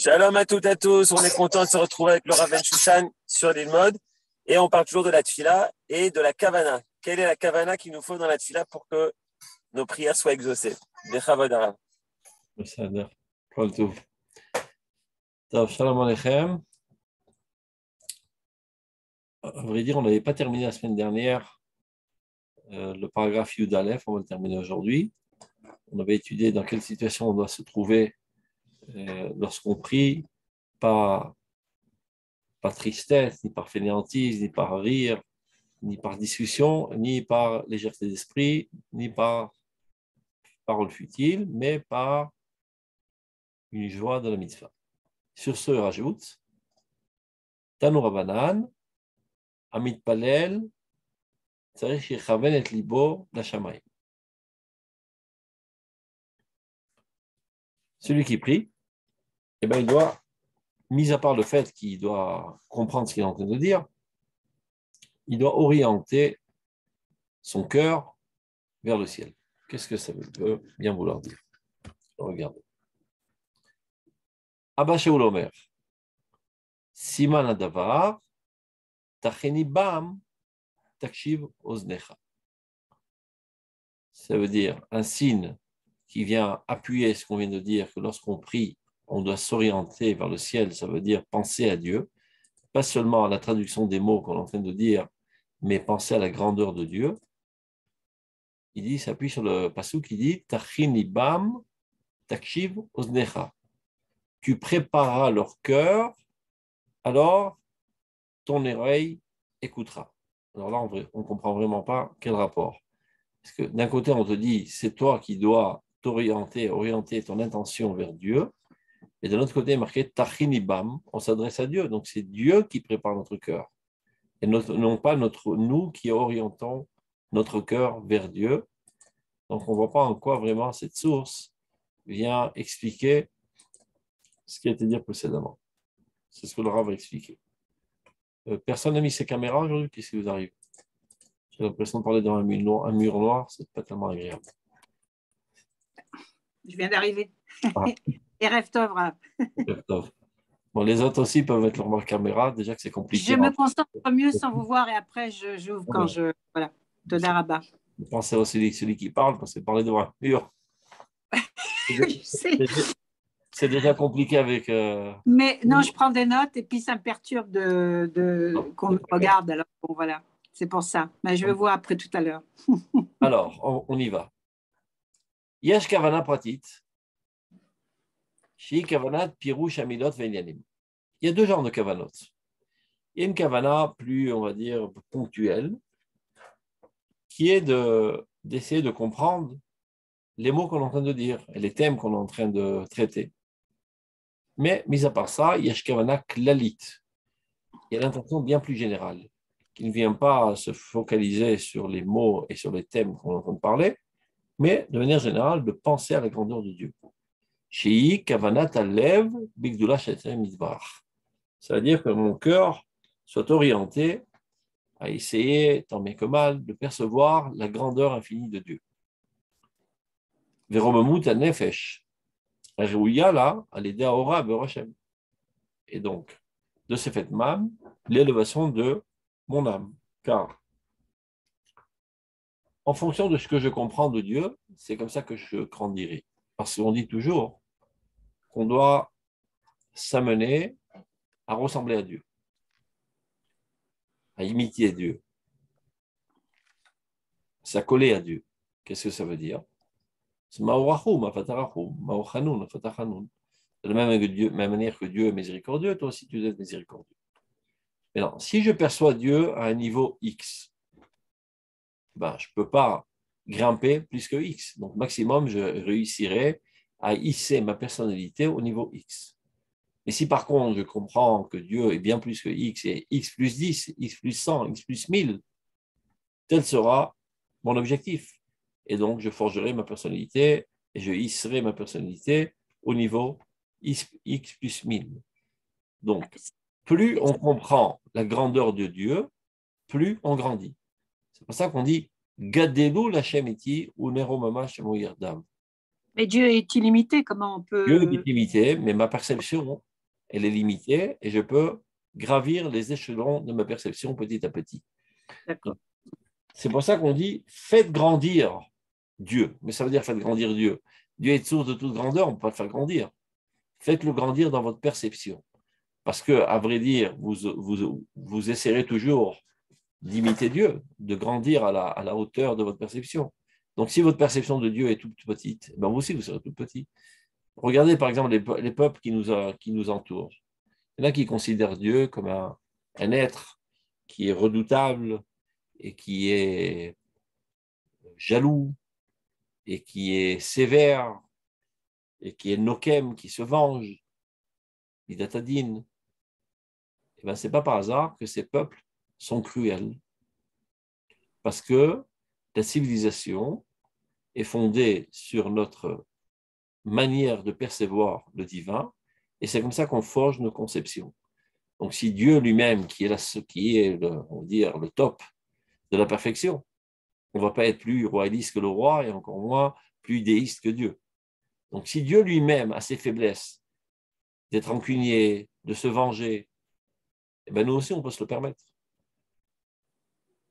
Shalom à toutes et à tous, on est content de se retrouver avec le Rav Ben Shushan sur l'île Mode et on parle toujours de la tfila et de la kavana. Quelle est la kavana qu'il nous faut dans la tfila pour que nos prières soient exaucées? Bechavod Harav. בסדר, כל טוב. טוב, שלום עליכם. À vrai dire, on n'avait pas terminé la semaine dernière le paragraphe Yud Aleph, on va le terminer aujourd'hui. On avait étudié dans quelle situation on doit se trouver lorsqu'on prie, pas tristesse, ni par fainéantise, ni par rire, ni par discussion, ni par légèreté d'esprit, ni par parole futile, mais par une joie de la mitzvah. Sur ce, il rajoute Tanu Rabbanan, Amit Palel, Tzarich Yechaven et Libo Lashamayim. Celui qui prie, eh ben, il doit, mis à part le fait qu'il doit comprendre ce qu'il est en train de dire, il doit orienter son cœur vers le ciel. Qu'est-ce que ça veut bien vouloir dire? Regardez. Abba Shaul Omer, Siman Adavar, Tacheni Bam, Takshiv Oznecha. Ça veut dire un signe qui vient appuyer ce qu'on vient de dire, que lorsqu'on prie, on doit s'orienter vers le ciel, ça veut dire penser à Dieu, pas seulement à la traduction des mots qu'on est en train de dire, mais penser à la grandeur de Dieu. Il dit, s'appuie sur le passage qui dit Tachini bam, takshiv oznecha. Tu prépareras leur cœur, alors ton oreille écoutera. Alors là, on ne comprend vraiment pas quel rapport. Parce que d'un côté, on te dit, c'est toi qui dois orienter ton intention vers Dieu. Et de l'autre côté, il est marqué Tachini bam, on s'adresse à Dieu. Donc c'est Dieu qui prépare notre cœur. Et non pas nous qui orientons notre cœur vers Dieu. Donc on ne voit pas en quoi vraiment cette source vient expliquer ce qui a été dit précédemment. C'est ce que le Rav va expliquer. Personne n'a mis ses caméras aujourd'hui? Qu'est-ce qui vous arrive? J'ai l'impression de parler dans un mur noir, c'est pas tellement agréable. Je viens d'arriver. Et rêve tov, Rav. Bon, les autres aussi peuvent mettre leur caméra, déjà que c'est compliqué. Je me concentre mieux sans vous voir et après j'ouvre quand je... Voilà, Toda Rabba. Pensez aussi celui qui parle, parce que parler devant un mur. C'est déjà compliqué avec... Mais non, je prends des notes et puis ça me perturbe qu'on me regarde. Alors bon, voilà, c'est pour ça. Mais je vais voir après tout à l'heure. Alors, on y va. Yesh kavana pratit. Shi kavanat pirouche amilot ve'inyanim. Il y a deux genres de kavanot. Il y a une kavana plus, on va dire, ponctuelle, qui est d'essayer de comprendre les mots qu'on est en train de dire et les thèmes qu'on est en train de traiter. Mais, mis à part ça, il y a kavana klalit. Il y a l'intention bien plus générale, qui ne vient pas se focaliser sur les mots et sur les thèmes qu'on est en train de parler, mais de manière générale, de penser à la grandeur de Dieu. Shei kavanat alev bigdula shetem midbar. C'est-à-dire que mon cœur soit orienté à essayer, tant bien que mal, de percevoir la grandeur infinie de Dieu. Veromemut anefesh. Et donc, de ce fait même, l'élévation de mon âme. Car, en fonction de ce que je comprends de Dieu, c'est comme ça que je grandirai. Parce qu'on dit toujours qu'on doit s'amener à ressembler à Dieu, à imiter Dieu, à s'accoler à Dieu. Qu'est-ce que ça veut dire? C'est de la même manière que Dieu est miséricordieux, toi aussi tu dois être miséricordieux. Maintenant, si je perçois Dieu à un niveau X, ben, je ne peux pas grimper plus que X. Donc, maximum, je réussirai à hisser ma personnalité au niveau X. Mais si par contre, je comprends que Dieu est bien plus que X, et X plus 10, X plus 100, X plus 1000, tel sera mon objectif. Et donc, je forgerai ma personnalité et je hisserai ma personnalité au niveau X plus 1000. Donc, plus on comprend la grandeur de Dieu, plus on grandit. C'est pour ça qu'on dit Gadelu Lachem iti ou Nero Mamash Moyerdam. Mais Dieu est illimité, comment on peut... Dieu est illimité, mais ma perception elle est limitée et je peux gravir les échelons de ma perception petit à petit. D'accord. C'est pour ça qu'on dit faites grandir Dieu. Mais ça veut dire faites grandir Dieu. Dieu est source de toute grandeur, on ne peut pas le faire grandir. Faites-le grandir dans votre perception. Parce que, à vrai dire, vous essaierez toujours d'imiter Dieu, de grandir à la hauteur de votre perception. Donc, si votre perception de Dieu est toute petite, ben vous aussi, vous serez tout petit. Regardez, par exemple, les peuples qui nous entourent. Il y en a qui considèrent Dieu comme un être qui est redoutable et qui est jaloux et qui est sévère et qui est nokem, qui se venge, idatadine. Eh bien, ce n'est pas par hasard que ces peuples sont cruels. Parce que la civilisation est fondée sur notre manière de percevoir le divin, et c'est comme ça qu'on forge nos conceptions. Donc, si Dieu lui-même, qui est on va dire, le top de la perfection, on ne va pas être plus royaliste que le roi, et encore moins plus déiste que Dieu. Donc, si Dieu lui-même a ses faiblesses, d'être rancunier, de se venger, eh bien, nous aussi, on peut se le permettre.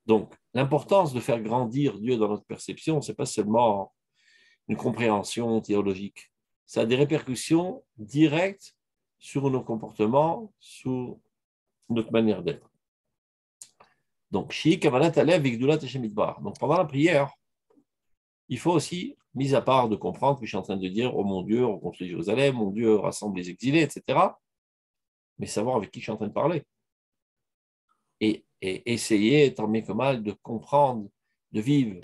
Donc, l'importance de faire grandir Dieu dans notre perception, ce n'est pas seulement une compréhension théologique. Ça a des répercussions directes sur nos comportements, sur notre manière d'être. Donc, donc, pendant la prière, il faut aussi, mis à part de comprendre que je suis en train de dire, oh mon Dieu, reconstruit Jérusalem, mon Dieu, rassemble les exilés, etc., mais savoir avec qui je suis en train de parler. Et essayer, tant bien que mal, de comprendre, de vivre,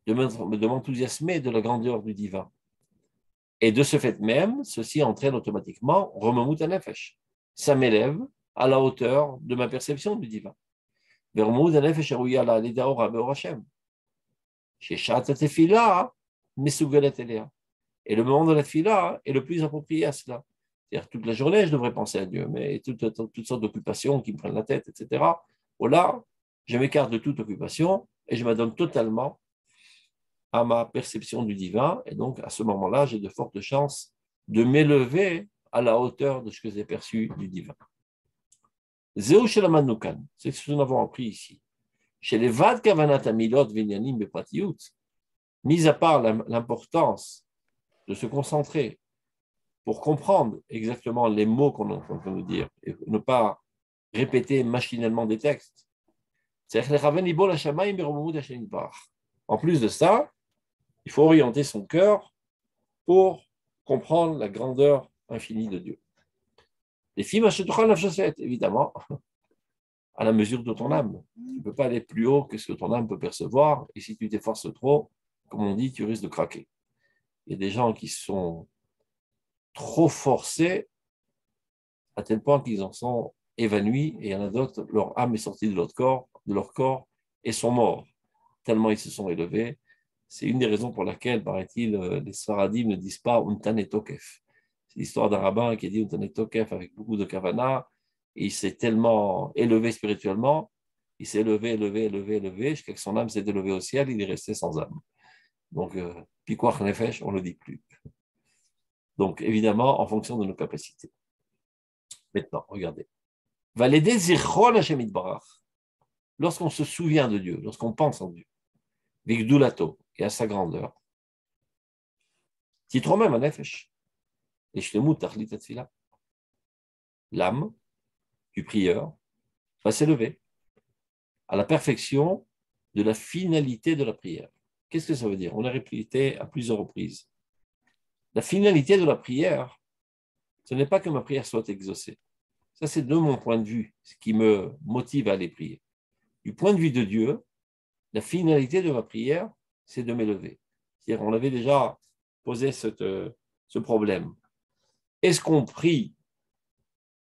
de m'enthousiasmer de la grandeur du divin. Et de ce fait même, ceci entraîne automatiquement Romamut Nefesh. Ça m'élève à la hauteur de ma perception du divin. Et le moment de la tefila est le plus approprié à cela. C'est-à-dire toute la journée, je devrais penser à Dieu, mais toutes sortes d'occupations qui me prennent la tête, etc. Là, je m'écarte de toute occupation et je m'adonne totalement à ma perception du divin. Et donc, à ce moment-là, j'ai de fortes chances de m'élever à la hauteur de ce que j'ai perçu du divin. Zéou Shelamanoukan, c'est ce que nous avons appris ici. Chez les Vad Kavanat Amilot Vinyanim Bepratiyut, mis à part l'importance de se concentrer pour comprendre exactement les mots qu'on est en train de dire et ne pas répéter machinalement des textes. En plus de ça, il faut orienter son cœur pour comprendre la grandeur infinie de Dieu. Les filles, évidemment, à la mesure de ton âme. Tu ne peux pas aller plus haut que ce que ton âme peut percevoir, et si tu t'efforces trop, comme on dit, tu risques de craquer. Il y a des gens qui sont trop forcés à tel point qu'ils en sont évanouis, et il y en a d'autres, leur âme est sortie de leur corps, et sont morts, tellement ils se sont élevés. C'est une des raisons pour laquelle, paraît-il, les Sfaradim ne disent pas Untane Tokef. C'est l'histoire d'un rabbin qui a dit Untane Tokef avec beaucoup de kavana, et il s'est tellement élevé spirituellement, il s'est élevé, jusqu'à que son âme s'est élevée au ciel, il est resté sans âme. Donc, Pikuach Nefesh, on ne le dit plus. Donc, évidemment, en fonction de nos capacités. Maintenant, regardez. Valédé Zichron Hashem Itbarach. Lorsqu'on se souvient de Dieu, lorsqu'on pense en Dieu, Vigdulato, et à sa grandeur, titre même à Nefesh, et Shlemut Tachlit Atfila. L'âme du prieur va s'élever à la perfection de la finalité de la prière. Qu'est-ce que ça veut dire? On l'a répété à plusieurs reprises. La finalité de la prière, ce n'est pas que ma prière soit exaucée. Ça, c'est de mon point de vue, ce qui me motive à aller prier. Du point de vue de Dieu, la finalité de ma prière, c'est de m'élever. C'est-à-dire, on avait déjà posé ce problème. Est-ce qu'on prie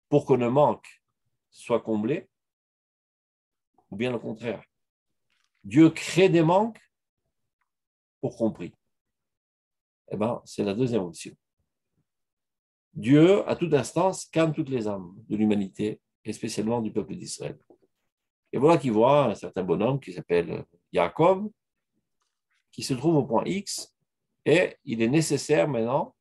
pour que le manque soit comblé, ou bien le contraire? Dieu crée des manques pour qu'on prie. Eh bien, c'est la deuxième option. Dieu, à toute instance, calme toutes les âmes de l'humanité, et spécialement du peuple d'Israël. Et voilà qu'il voit un certain bonhomme qui s'appelle Jacob, qui se trouve au point X, et il est nécessaire maintenant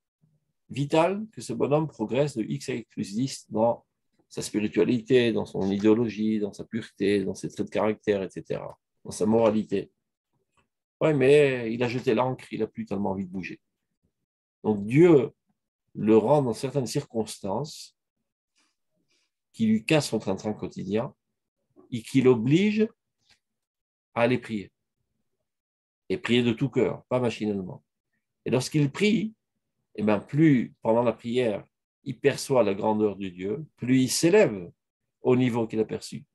vital que ce bonhomme progresse de X à X plus 10 dans sa spiritualité, dans son idéologie, dans sa pureté, dans ses traits de caractère, etc., dans sa moralité. Oui, mais il a jeté l'encre, il n'a plus tellement envie de bouger. Donc Dieu le rend dans certaines circonstances qui lui cassent son train-train quotidien et qui l'oblige à aller prier. Et prier de tout cœur, pas machinalement. Et lorsqu'il prie, eh bien, plus pendant la prière, il perçoit la grandeur de Dieu, plus il s'élève au niveau qu'il a perçu.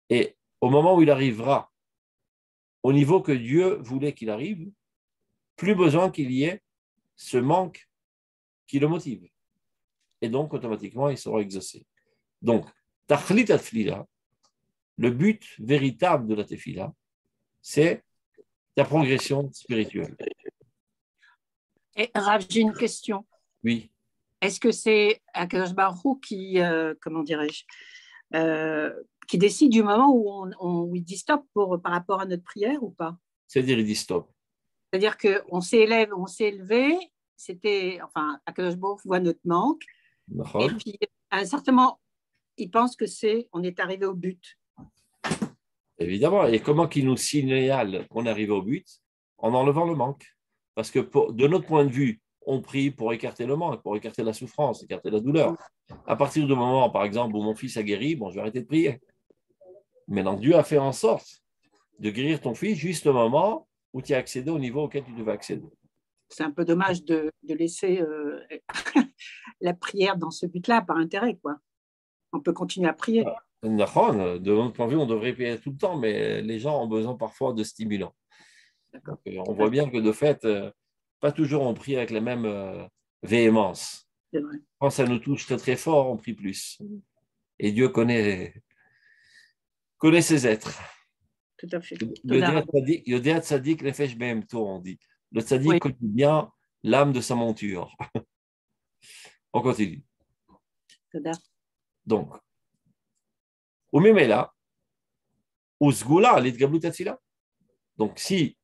Et au moment où il arrivera au niveau que Dieu voulait qu'il arrive, plus besoin qu'il y ait ce manque qui le motive. Et donc, automatiquement, il sera exaucé. Donc, Tachlit Atflila, le but véritable de la Tefila, c'est ta progression spirituelle. Et Rav, j'ai une question. Oui. Est-ce que c'est Akadosh Baruch Hu qui, comment dirais-je, qui décide du moment où il dit stop par rapport à notre prière ou pas? C'est-à-dire, il dit stop. C'est-à-dire qu'on s'est élevé, enfin, Akadosh Baruch Hu voit notre manque, et puis à un certain moment, il pense on est arrivé au but. Évidemment, et comment qu'il nous signale qu'on est arrivé au but? En enlevant le manque. Parce que de notre point de vue, on prie pour écarter le manque, pour écarter la souffrance, écarter la douleur. À partir du moment, par exemple, où mon fils a guéri, bon, je vais arrêter de prier. Maintenant, Dieu a fait en sorte de guérir ton fils juste au moment où tu as accédé au niveau auquel tu devais accéder. C'est un peu dommage de laisser la prière dans ce but-là, par intérêt, quoi. On peut continuer à prier. De notre point de vue, on devrait prier tout le temps, mais les gens ont besoin parfois de stimulants. Donc, on voit bien que de fait, pas toujours on prie avec la même véhémence. C'est vrai. Quand ça nous touche très très fort, on prie plus. Et Dieu connaît ses êtres. Tout à fait. Yodéat Tzadik Nefesh Behemto, on dit. Le Tzadik connaît bien l'âme de sa monture. On continue. Donc, Umimela, Uzgula, Litgablut Atzila. Donc, si,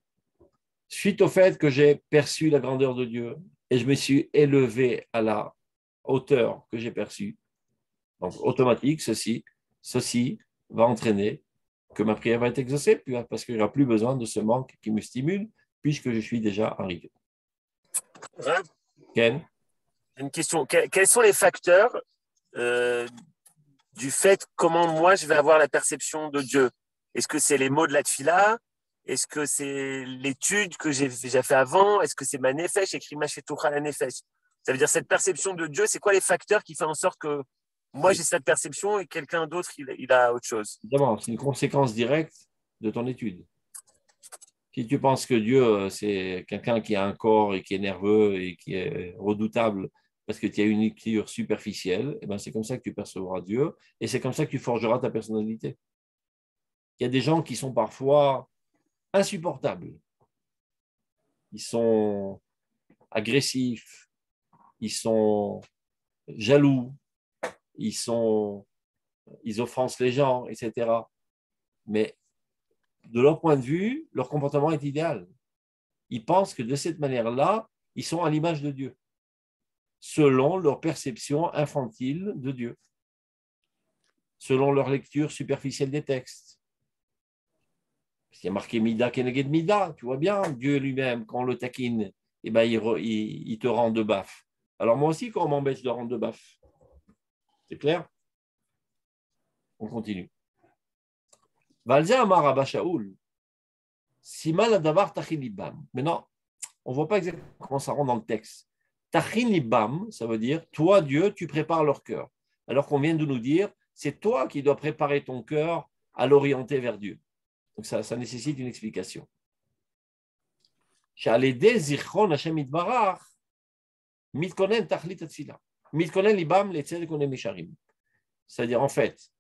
suite au fait que j'ai perçu la grandeur de Dieu et je me suis élevé à la hauteur que j'ai perçue, donc automatique, ceci va entraîner que ma prière va être exaucée, parce qu'il n'y aura plus besoin de ce manque qui me stimule, puisque je suis déjà arrivé. Ken? Une question. Quels sont les facteurs du fait comment moi je vais avoir la perception de Dieu? Est-ce que c'est les mots de la tfila? Est-ce que c'est l'étude que j'ai fait avant? Est-ce que c'est ma nefesh, écrit ma chetoucha la nefesh? Ça veut dire cette perception de Dieu, c'est quoi les facteurs qui font en sorte que moi j'ai cette perception et quelqu'un d'autre il a autre chose? D'abord, c'est une conséquence directe de ton étude. Si tu penses que Dieu, c'est quelqu'un qui a un corps et qui est nerveux et qui est redoutable parce que tu as une lecture superficielle, eh ben c'est comme ça que tu percevras Dieu et c'est comme ça que tu forgeras ta personnalité. Il y a des gens qui sont parfois insupportables. Ils sont agressifs, ils sont jaloux, ils offensent les gens, etc. Mais de leur point de vue, leur comportement est idéal. Ils pensent que de cette manière-là, ils sont à l'image de Dieu, selon leur perception infantile de Dieu, selon leur lecture superficielle des textes. Il y a marqué Mida Keneged Mida, tu vois bien, Dieu lui-même, quand on le taquine, eh ben, il te rend de baffe. Alors moi aussi, quand on m'embête, je dois rendre de baffe. C'est clair? On continue. Valzé Amar Abba Shaoul, Simal Adavar Tachin Libam. Maintenant, on ne voit pas exactement comment ça rentre dans le texte. Tachin Libam, ça veut dire, toi, Dieu, tu prépares leur cœur. Alors qu'on vient de nous dire, c'est toi qui dois préparer ton cœur à l'orienter vers Dieu. Donc ça nécessite une explication. C'est-à-dire, en fait,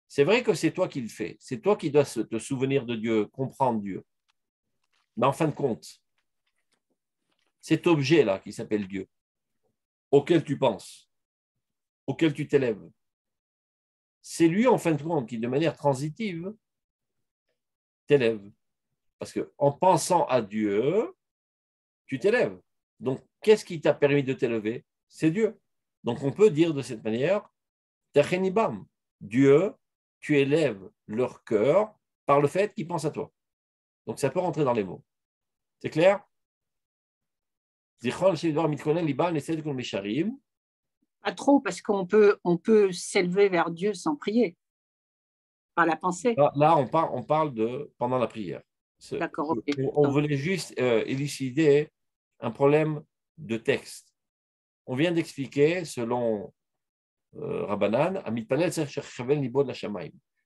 c'est vrai que c'est toi qui le fais. C'est toi qui dois te souvenir de Dieu, comprendre Dieu. Mais en fin de compte, cet objet-là qui s'appelle Dieu, auquel tu penses, auquel tu t'élèves, c'est lui, en fin de compte, qui, de manière transitive, t'élève. Parce qu'en pensant à Dieu, tu t'élèves. Donc, Qu'est-ce qui t'a permis de t'élever? C'est Dieu. Donc on peut dire de cette manière, Tachenibam, Dieu, tu élèves leur cœur par le fait qu'ils pensent à toi. Donc ça peut rentrer dans les mots. C'est clair? Pas trop, parce on peut s'élever vers Dieu sans prier, par la pensée. Là, on parle de pendant la prière. D'accord, ok. On voulait juste élucider un problème de texte. On vient d'expliquer, selon Rabbanan,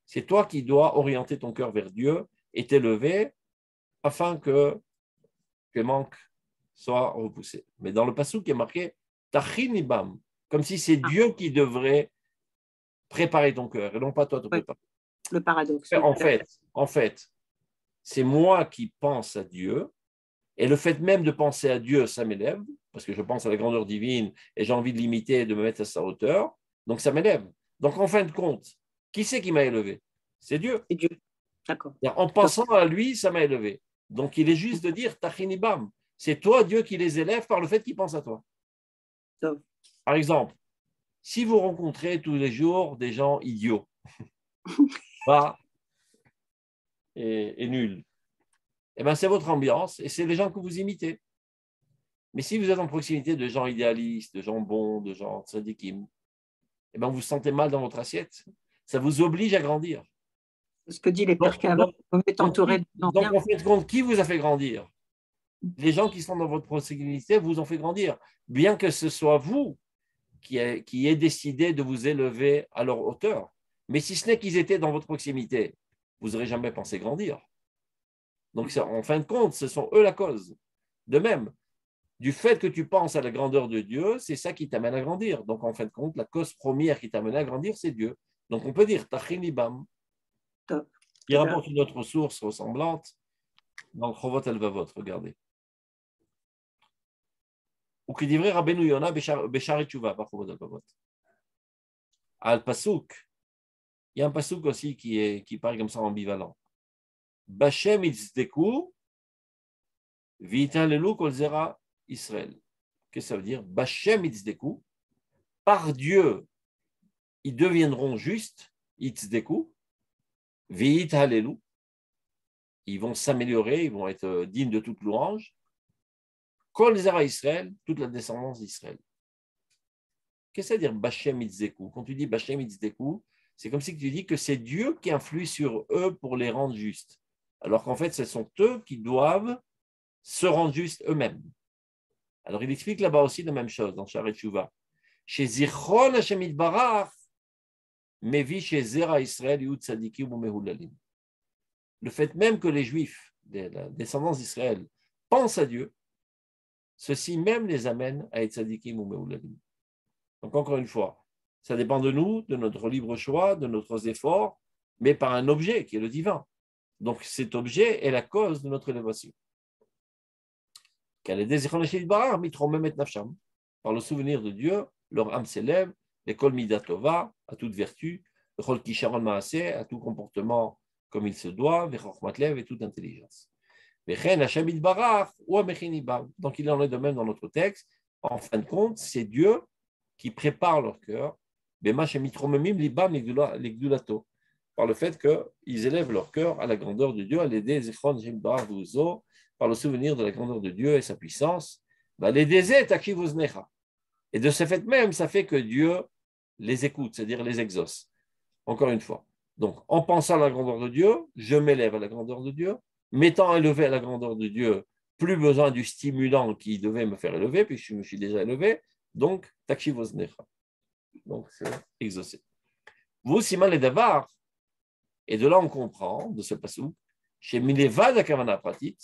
c'est toi qui dois orienter ton cœur vers Dieu et t'élever afin que tes manques soient repoussés. Mais dans le passage qui est marqué, Tachinibam, comme si c'est Dieu qui devrait préparer ton cœur et non pas toi te préparer. Le paradoxe. En fait, c'est moi qui pense à Dieu et le fait même de penser à Dieu, ça m'élève parce que je pense à la grandeur divine et j'ai envie de l'imiter et de me mettre à sa hauteur. Donc, ça m'élève. Donc, en fin de compte, qui c'est qui m'a élevé? C'est Dieu. C'est Dieu. D'accord. En pensant à lui, ça m'a élevé. Donc, il est juste de dire, Tachinibam, c'est toi, Dieu, qui les élève par le fait qu'ils pensent à toi. Donc. Par exemple, si vous rencontrez tous les jours des gens idiots, pas et nuls, eh ben, c'est votre ambiance et c'est les gens que vous imitez. Mais si vous êtes en proximité de gens idéalistes, de gens bons, de gens tzadikim, eh ben, vous vous sentez mal dans votre assiette. Ça vous oblige à grandir. C'est ce que dit les pères Kava, vous êtes entouré de gens bien. Donc, en fin de compte, qui vous a fait grandir? Les gens qui sont dans votre proximité vous ont fait grandir, bien que ce soit vous qui ait décidé de vous élever à leur hauteur. Mais si ce n'est qu'ils étaient dans votre proximité, vous n'aurez jamais pensé grandir. Donc, en fin de compte, ce sont eux la cause. De même, du fait que tu penses à la grandeur de Dieu, c'est ça qui t'amène à grandir. Donc, en fin de compte, la cause première qui t'amène à grandir, c'est Dieu. Donc, on peut dire Tachinibam. Il rapporte une autre source ressemblante dans Chovot Elvavot. Regardez. Ou qui dirait Rabbeinu Yona Beshar Tshuva, par Chovot Elvavot. Al Pasuk. Il y a un Pasuk aussi qui paraît comme ça ambivalent. Bashem Itzdeku Vitalelu Kol Zera Israël. Qu'est-ce que ça veut dire? Bashem Itzdeku. Par Dieu, ils deviendront justes. Itzdeku. Vit Hallelu, ils vont s'améliorer, ils vont être dignes de toute louange. Kol Zera Israël, toute la descendance d'Israël. Qu'est-ce que ça veut dire Bashem Itzdeku? Quand tu dis Bashem Itzdeku, c'est comme si tu dis que c'est Dieu qui influe sur eux pour les rendre justes. Alors qu'en fait, ce sont eux qui doivent se rendre justes eux-mêmes. Alors il explique là-bas aussi la même chose dans Sharet Tshuva. Chez Zichron Hashem Yitbarach, Mevi chez Zera Israël Yud Tzadikim ou Mehulalim. Le fait même que les Juifs, la descendance d'Israël, pensent à Dieu, ceci même les amène à être Tzadikim ou Mehulalim. Donc encore une fois, ça dépend de nous, de notre libre choix, de nos efforts, mais par un objet qui est le divin. Donc cet objet est la cause de notre élévation. Par le souvenir de Dieu, leur âme s'élève, l'école midatova, à toute vertu, le chol kisharon maaseh, à tout comportement comme il se doit, vechormatlev et toute intelligence. Donc il en est de même dans notre texte. En fin de compte, c'est Dieu qui prépare leur cœur, par le fait qu'ils élèvent leur cœur à la grandeur de Dieu, à l'aider par le souvenir de la grandeur de Dieu et sa puissance. Et de ce fait même, ça fait que Dieu les écoute, c'est-à-dire les exauce. Encore une fois. Donc, en pensant à la grandeur de Dieu, je m'élève à la grandeur de Dieu. M'étant élevé à la grandeur de Dieu, plus besoin du stimulant qui devait me faire élever, puisque je me suis déjà élevé. Donc, takshivoznecha. Donc, c'est exaucé. Vous, Siman les Davar, et de là on comprend, de ce passage, chez Milevad Kavana Pratit,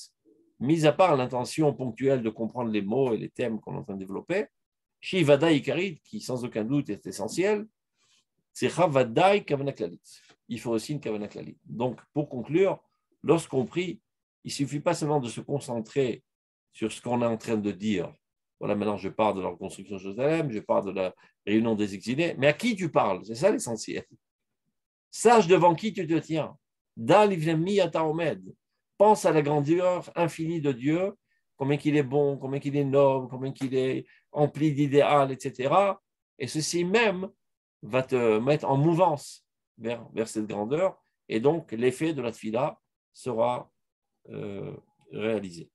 mis à part l'intention ponctuelle de comprendre les mots et les thèmes qu'on est en train de développer, chez Vada Ikarit, qui sans aucun doute est essentiel, c'est Chavadai Kavana Klalit. Il faut aussi une Kavana Klalit. Donc, pour conclure, lorsqu'on prie, il ne suffit pas seulement de se concentrer sur ce qu'on est en train de dire. Voilà, maintenant je parle de la reconstruction de Jérusalem, je parle de la réunion des exilés, mais à qui tu parles? C'est ça l'essentiel. Sache devant qui tu te tiens. Pense à la grandeur infinie de Dieu combien qu'il est bon, combien qu'il est noble, combien qu'il est empli d'idéal, etc. Et ceci même va te mettre en mouvance vers cette grandeur, et donc l'effet de la tfila sera réalisé.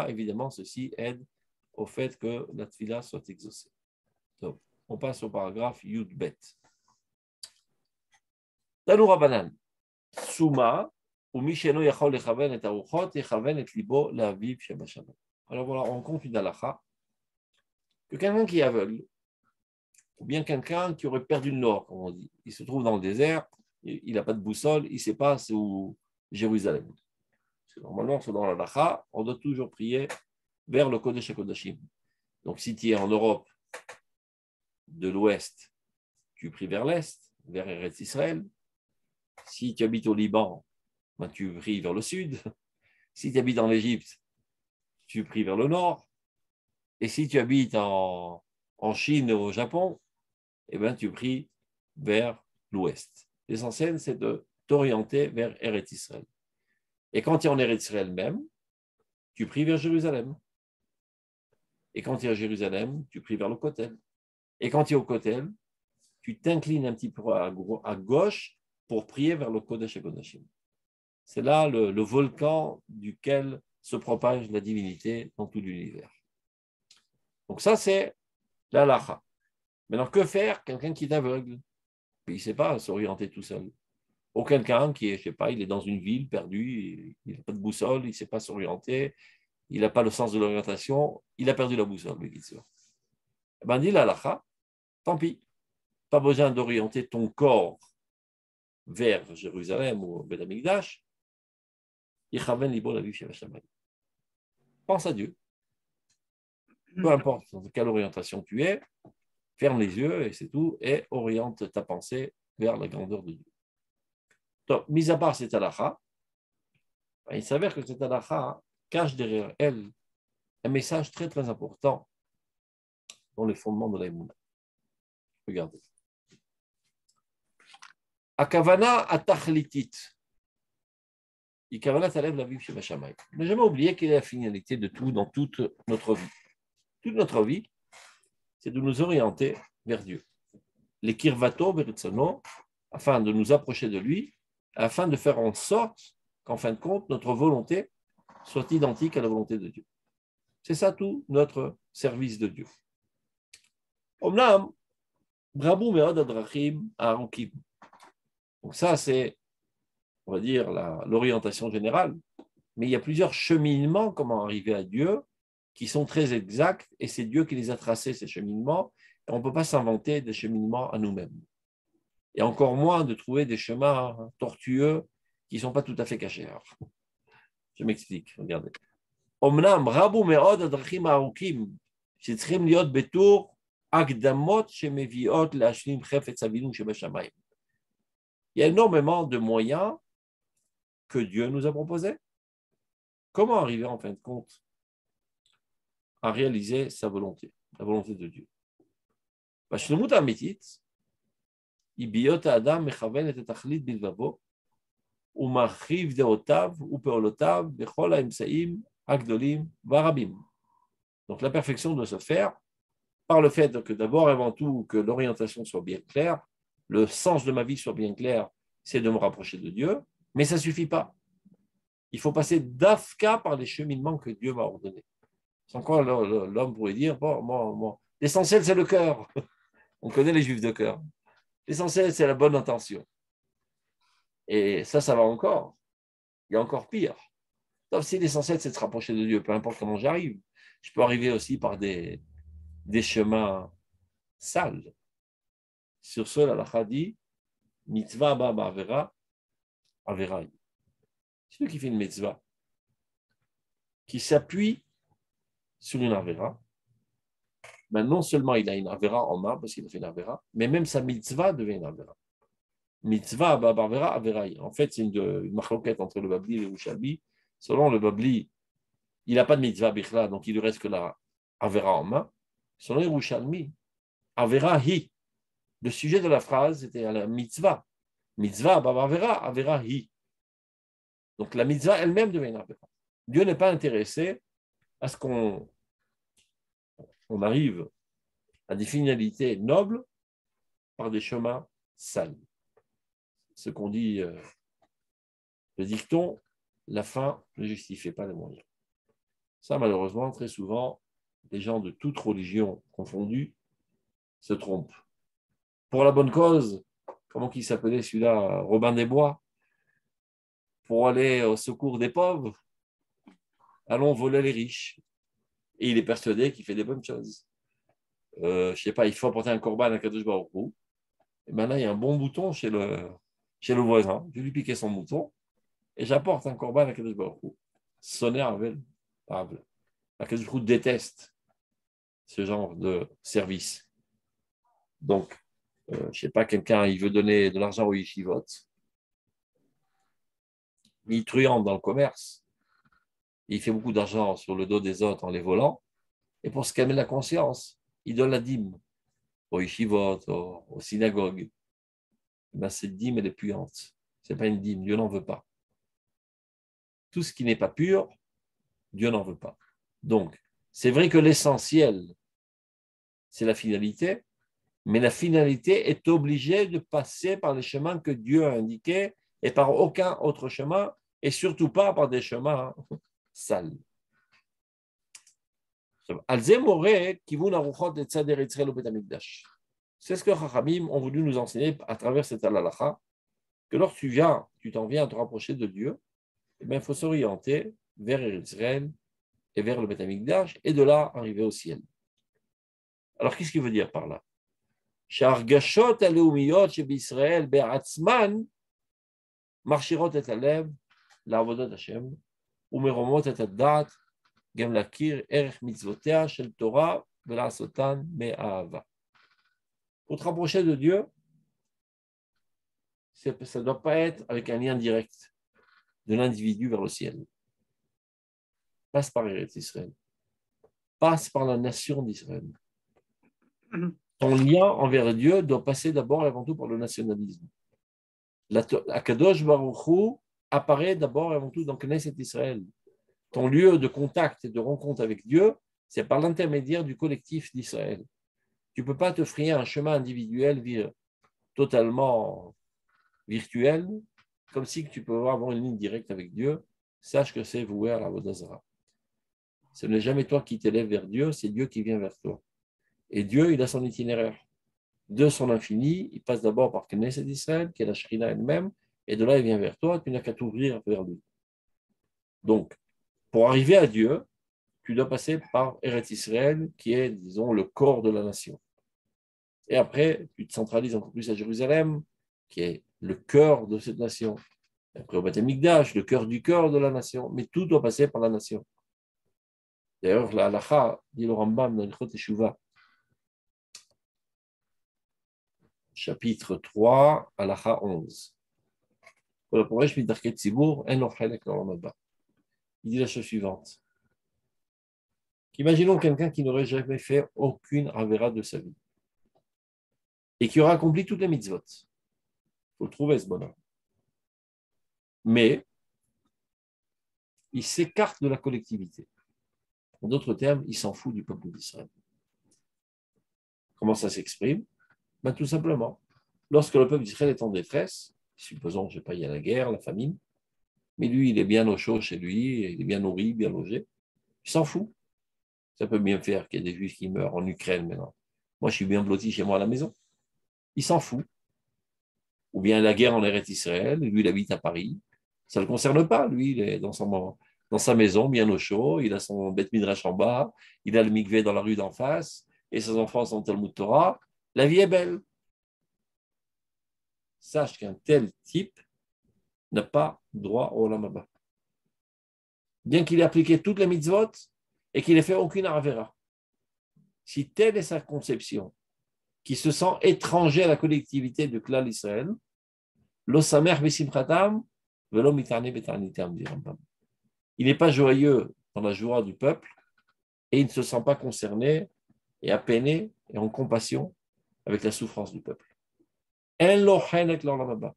Évidemment, ceci aide au fait que la tfila soit exaucée. Donc, on passe au paragraphe Yud Bet. Tanu Rabanan, Souma, ou Misheno Yachol Lechaven et Aruchot, Yechaven et Libo, la Aviv Shebashamayim. Alors voilà, on compte une halakha que quelqu'un qui est aveugle, ou bien quelqu'un qui aurait perdu le nord, comme on dit, il se trouve dans le désert, il n'a pas de boussole, il ne sait pas c'est où Jérusalem. Parce que normalement, selon la halakha, on doit toujours prier vers le Kodesh HaKodashim. Donc si tu es en Europe de l'ouest, tu pries vers l'est, vers Eretz Israël. Si tu habites au Liban, ben, tu pries vers le sud. Si tu habites en Égypte, tu pries vers le nord. Et si tu habites en Chine ou au Japon, eh ben, tu pries vers l'ouest. L'essentiel, c'est de t'orienter vers Eretz Israël. Et quand tu es en Eretz Israël même, tu pries vers Jérusalem. Et quand tu es à Jérusalem, tu pries vers le Kotel. Et quand tu es au Kotel, tu t'inclines un petit peu à gauche pour prier vers le Kodesh HaKodashim. C'est là le volcan duquel se propage la divinité dans tout l'univers. Donc ça, c'est l'halakha. Maintenant, que faire quelqu'un qui est aveugle? Il ne sait pas s'orienter tout seul. Ou quelqu'un qui est, je ne sais pas, il est dans une ville perdue, il n'a pas de boussole, il ne sait pas s'orienter, il n'a pas le sens de l'orientation, il a perdu la boussole. Ben, dit l'halakha, tant pis. Pas besoin d'orienter ton corps vers Jérusalem ou Beth Amikdash. Pense à Dieu. Peu importe dans quelle orientation tu es, ferme les yeux et c'est tout, et oriente ta pensée vers la grandeur de Dieu. Donc, mis à part cette halakha, il s'avère que cette halakha cache derrière elle un message très très important dans les fondements de l'aïmouna. Regardez. Akavana atachlitit. Ikavana talève la vie chez Bashamay. Ne jamais oublier quelle est la finalité de tout dans toute notre vie. Toute notre vie, c'est de nous orienter vers Dieu. Les kirvato beritzono, afin de nous approcher de lui, afin de faire en sorte qu'en fin de compte, notre volonté soit identique à la volonté de Dieu. C'est ça tout notre service de Dieu. Omnam, brabou meod adrachim arukim. Donc ça, c'est, on va dire, l'orientation générale. Mais il y a plusieurs cheminements, comment arriver à Dieu, qui sont très exacts, et c'est Dieu qui les a tracés, ces cheminements, et on ne peut pas s'inventer des cheminements à nous-mêmes. Et encore moins de trouver des chemins tortueux qui ne sont pas tout à fait cachés. Je m'explique, regardez. Omnam, rabu meod adrachim arukim, shetzrim liot betour, akdamot shemeviot leashlim chefetz avinu shebashamayim. Il y a énormément de moyens que Dieu nous a proposés. Comment arriver en fin de compte à réaliser sa volonté, la volonté de Dieu? Bashlemut amitit, ibiot adam mechaven et tachlit bilvavo, umachiv deotav upeolotav bechol haemsaim agdolim varabim. Donc la perfection doit se faire par le fait que d'abord et avant tout que l'orientation soit bien claire, le sens de ma vie soit bien clair, c'est de me rapprocher de Dieu, mais ça ne suffit pas. Il faut passer d'afka par les cheminements que Dieu m'a ordonnés. Sans quoi l'homme pourrait dire, bon, l'essentiel c'est le cœur. On connaît les juifs de cœur. L'essentiel c'est la bonne intention. Et ça va encore. Il y a encore pire. Donc, si l'essentiel c'est de se rapprocher de Dieu, peu importe comment j'arrive, je peux arriver aussi par des chemins sales. Sur ce, l'halakha dit, mitzvah ba ba'avera, avera. Celui qui fait une mitzvah, qui s'appuie sur une avera, ben non seulement il a une avera en main, parce qu'il a fait une avera, mais même sa mitzvah devient une avera. Mitzvah ba ba'avera, avera. En fait, c'est une marloquette entre le Babli et le Yerushalmi. Selon le Babli, il n'a pas de mitzvah bichla, donc il ne lui reste que la avera en main. Selon le Yerushalmi, avera hi. Le sujet de la phrase était la mitzvah. Mitzvah, Bavavera, Avera hi. Donc la mitzvah elle-même devient une Avera. Dieu n'est pas intéressé à ce qu'on arrive à des finalités nobles par des chemins sales. Ce qu'on dit, le dicton, la fin ne justifie pas les moyens. Ça, malheureusement, très souvent, les gens de toute religion confondue se trompent. Pour la bonne cause, comment il s'appelait celui-là, Robin des Bois, pour aller au secours des pauvres, allons voler les riches. Et il est persuadé qu'il fait des bonnes choses. Je ne sais pas, il faut apporter un corban à Kadosh Baruch Hu. Et maintenant, il y a un bon bouton chez le voisin. Je lui piquer son bouton et j'apporte un corban à Kadosh Baruch Hu. Sonner avec Pable. Kadosh Baruch Hu déteste ce genre de service. Donc, je ne sais pas, quelqu'un, il veut donner de l'argent au yeshivot. Il truande dans le commerce. Il fait beaucoup d'argent sur le dos des autres en les volant. Et pour se calmer la conscience, il donne la dîme aux yeshivot, aux synagogues. Ben, cette dîme, elle est puante. Ce n'est pas une dîme, Dieu n'en veut pas. Tout ce qui n'est pas pur, Dieu n'en veut pas. Donc, c'est vrai que l'essentiel, c'est la finalité, mais la finalité est obligée de passer par les chemins que Dieu a indiqués et par aucun autre chemin, et surtout pas par des chemins sales. C'est ce que Chachamim ont voulu nous enseigner à travers cette halakha, que lorsque tu t'en viens à te rapprocher de Dieu, eh bien, il faut s'orienter vers Israël et vers le Beth Amikdash, et de là arriver au ciel. Alors, qu'est-ce qu'il veut dire par là? שהרגשות הלאומיות שבישראל בעצמן מכשירות את הלב לעבודת השם ומרומות את הדעת גם להכיר ערך מצוותיה של תורה ולעשותן מאהבה. Pour te rapprocher de Dieu, ça ne doit pas être avec un lien direct de l'individu vers le ciel. Passe par Eretz Israël. Passe par la nation d'Israël. Ton lien envers Dieu doit passer d'abord et avant tout par le nationalisme. Akadosh Baruch Hu apparaît d'abord et avant tout dans Knesset Israël. Ton lieu de contact et de rencontre avec Dieu, c'est par l'intermédiaire du collectif d'Israël. Tu ne peux pas te frayer un chemin individuel totalement virtuel, comme si tu peux avoir une ligne directe avec Dieu. Sache que c'est voué à la Avodah Zarah. Ce n'est jamais toi qui t'élèves vers Dieu, c'est Dieu qui vient vers toi. Et Dieu, il a son itinéraire. De son infini, il passe d'abord par Knesset d'Israël, qui est la Shrina elle-même, et de là, il vient vers toi, tu n'as qu'à t'ouvrir vers lui. Donc, pour arriver à Dieu, tu dois passer par Eretz Israël, qui est, disons, le corps de la nation. Et après, tu te centralises encore plus à Jérusalem, qui est le cœur de cette nation. Et après, au Beth Amikdash, le cœur du cœur de la nation. Mais tout doit passer par la nation. D'ailleurs, la halakha, dit le Rambam dans l'Ilchot Teshuvah, chapitre 3, halakha 11. Il dit la chose suivante. Imaginons quelqu'un qui n'aurait jamais fait aucune avéra de sa vie et qui aura accompli toutes les mitzvot. Il faut le trouver, ce bonhomme. Mais il s'écarte de la collectivité. En d'autres termes, il s'en fout du peuple d'Israël. Comment ça s'exprime? Ben, tout simplement, lorsque le peuple d'Israël est en détresse, supposons, je ne sais pas, il y a la guerre, la famine, mais lui, il est bien au chaud chez lui, il est bien nourri, bien logé, il s'en fout. Ça peut bien faire qu'il y ait des Juifs qui meurent en Ukraine maintenant. Moi, je suis bien blotti chez moi à la maison. Il s'en fout. Ou bien la guerre en Eretz Israël, lui, il habite à Paris. Ça ne le concerne pas. Lui, il est dans sa maison, bien au chaud. Il a son Beth Midrash en bas. Il a le mikvé dans la rue d'en face. Et ses enfants sont Talmud Torah. La vie est belle. Sache qu'un tel type n'a pas droit au Olam Haba. Bien qu'il ait appliqué toutes les mitzvot et qu'il n'ait fait aucune avera. Si telle est sa conception, qui se sent étranger à la collectivité de Klal Israël, lo samer besimchatam velo mitane betarnitam, dit Rambam. Il n'est pas joyeux dans la joie du peuple et il ne se sent pas concerné et apeiné et en compassion avec la souffrance du peuple. En lo chenek l'olam haba.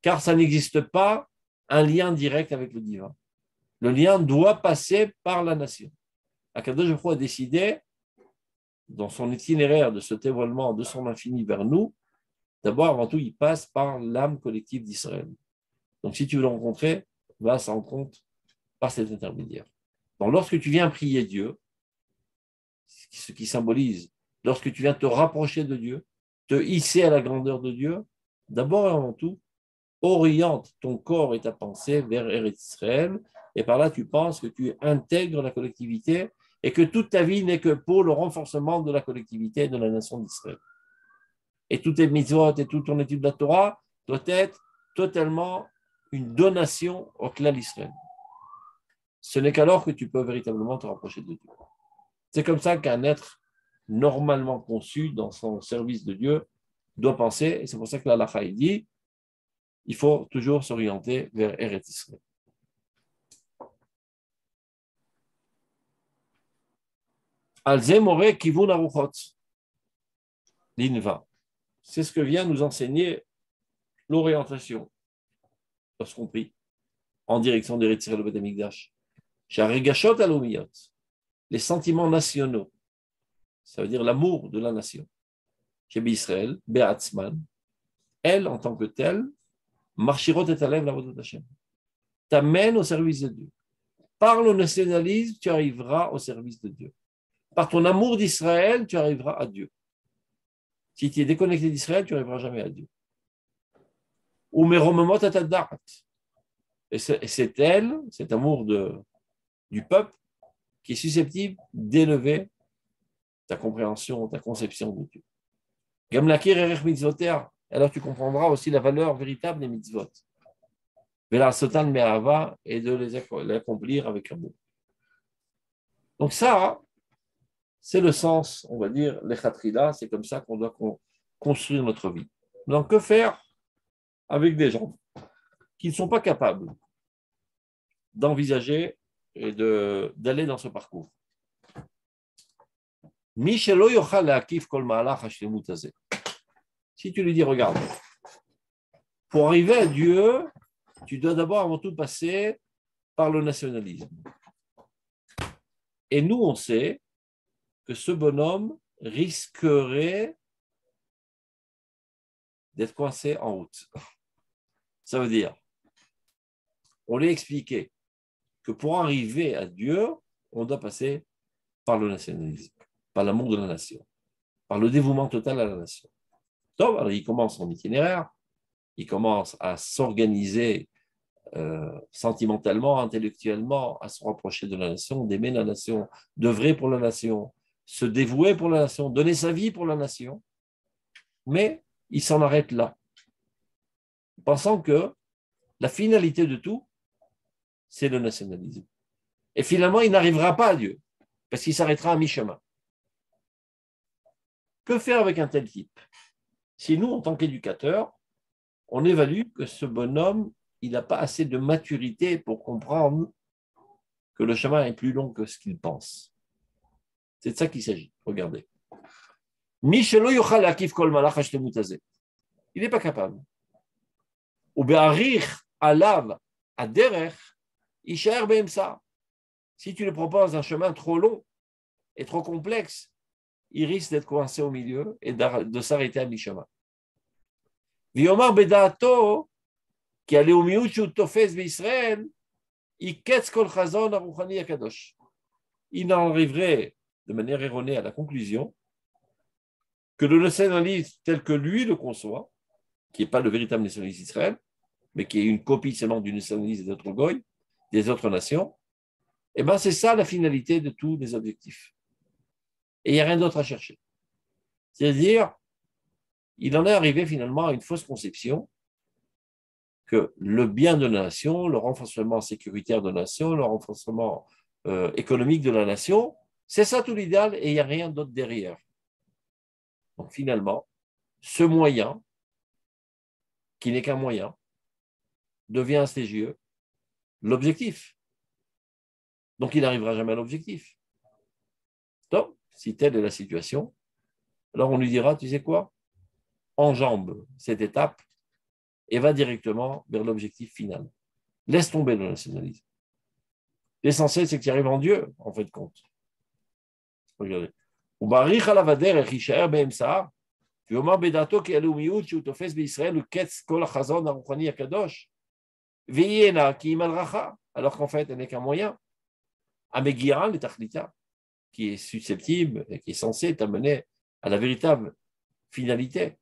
car ça n'existe pas un lien direct avec le divin. Le lien doit passer par la nation. Akadosh Baruch Hu a décidé, dans son itinéraire de ce dévoilement de son infini vers nous, d'abord, avant tout, il passe par l'âme collective d'Israël. Donc, si tu veux le rencontrer, va à sa rencontre par cet intermédiaire. Donc, lorsque tu viens prier Dieu, ce qui symbolise, lorsque tu viens te rapprocher de Dieu, te hisser à la grandeur de Dieu, d'abord et avant tout, oriente ton corps et ta pensée vers Eretz Israël, et par là, tu penses que tu intègres la collectivité et que toute ta vie n'est que pour le renforcement de la collectivité de la nation d'Israël. Et toutes tes mitzvot et toute ton étude de la Torah doit être totalement une donation au clan d'Israël. Ce n'est qu'alors que tu peux véritablement te rapprocher de Dieu. C'est comme ça qu'un être normalement conçu dans son service de Dieu doit penser, et c'est pour ça que l'Halakha dit il faut toujours s'orienter vers Eretz Israël. Alzemore kivun aruchot, l'Inva. C'est ce que vient nous enseigner l'orientation lorsqu'on prie en direction d'Eretz Israël, le Beth Amikdash. Sharegashot alomiyot, les sentiments nationaux, ça veut dire l'amour de la nation. Chez Israël, Be'atzman, elle en tant que telle, marchirot et alev l'avodat Hashem, t'amène au service de Dieu. Par le nationalisme, tu arriveras au service de Dieu. Par ton amour d'Israël, tu arriveras à Dieu. Si tu es déconnecté d'Israël, tu n'arriveras jamais à Dieu. Ou meromemot atadat. Et c'est elle, cet amour du peuple, qui est susceptible d'élever ta compréhension, ta conception de Dieu. Gamlakir erech mitzvoter, alors tu comprendras aussi la valeur véritable des mitzvot. Vela sotan me'ava, et de les accomplir avec amour. Donc ça, c'est le sens, on va dire, l'echatrila, c'est comme ça qu'on doit construire notre vie. Donc que faire avec des gens qui ne sont pas capables d'envisager et d'aller dans ce parcours? Si tu lui dis, regarde, pour arriver à Dieu, tu dois d'abord avant tout passer par le nationalisme. Et nous, on sait que ce bonhomme risquerait d'être coincé en route. Ça veut dire, on lui a expliqué que pour arriver à Dieu, on doit passer par le nationalisme, par l'amour de la nation, par le dévouement total à la nation. Donc, alors, il commence son itinéraire, il commence à s'organiser sentimentalement, intellectuellement, à se rapprocher de la nation, d'aimer la nation, d'œuvrer pour la nation, se dévouer pour la nation, donner sa vie pour la nation. Mais il s'en arrête là, pensant que la finalité de tout, c'est le nationalisme. Et finalement, il n'arrivera pas à Dieu, parce qu'il s'arrêtera à mi-chemin. Que faire avec un tel type? Si nous, en tant qu'éducateurs, on évalue que ce bonhomme, il n'a pas assez de maturité pour comprendre que le chemin est plus long que ce qu'il pense. C'est de ça qu'il s'agit. Regardez. Il n'est pas capable. Si tu lui proposes un chemin trop long et trop complexe, il risque d'être coincé au milieu et de s'arrêter à mi-chemin. Viomar bedato, qui allait au miut tofes d'Israël, il en arriverait de manière erronée à la conclusion que le nationalisme tel que lui le conçoit, qui n'est pas le véritable nationalisme d'Israël, mais qui est une copie seulement du nationalisme des autres goy, des autres nations, et bien c'est ça la finalité de tous les objectifs. Et il n'y a rien d'autre à chercher. C'est-à-dire, il en est arrivé finalement à une fausse conception que le bien de la nation, le renforcement sécuritaire de la nation, le renforcement économique de la nation, c'est ça tout l'idéal et il n'y a rien d'autre derrière. Donc finalement, ce moyen, qui n'est qu'un moyen, devient à ses yeux l'objectif. Donc il n'arrivera jamais à l'objectif. Donc, si telle est la situation, alors on lui dira, tu sais quoi, enjambe cette étape et va directement vers l'objectif final. Laisse tomber le nationalisme. L'essentiel, c'est que tu arrives en Dieu, en fait, compte. Regardez. ויאמר בדעתו כי אלו מיעוט שהוא תופס בישראל הוא קץ כל החזון הרוחני הקדוש, והיא אינה כי היא מדרכה, alors qu'en fait, elle n'est qu'un moyen, המגיעה לתכליתה, qui est susceptible et qui est censé t'amener à la véritable finalité.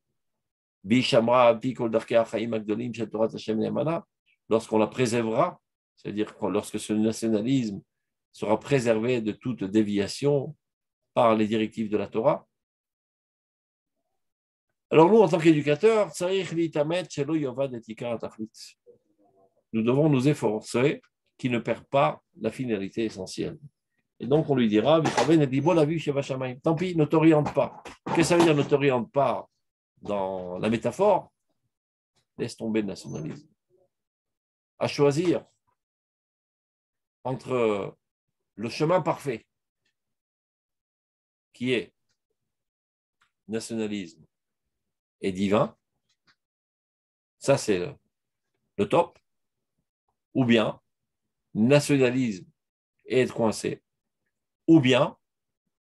בישמרה על פי כל דרכי החיים הגדולים של תורת השם נאמנה, lorsqu'on la préservera, c'est-à-dire lorsque ce nationalisme sera préservé de toute déviation par les directives de la Torah. Alors nous, en tant qu'éducateurs, nous devons nous efforcer qu'il ne perd pas la finalité essentielle. Et donc on lui dira, tant pis, ne t'oriente pas. Qu'est-ce que ça veut dire ne t'oriente pas dans la métaphore? Laisse tomber le nationalisme. À choisir entre le chemin parfait, qui est nationalisme et divin, ça c'est le top, ou bien nationalisme et être coincé, ou bien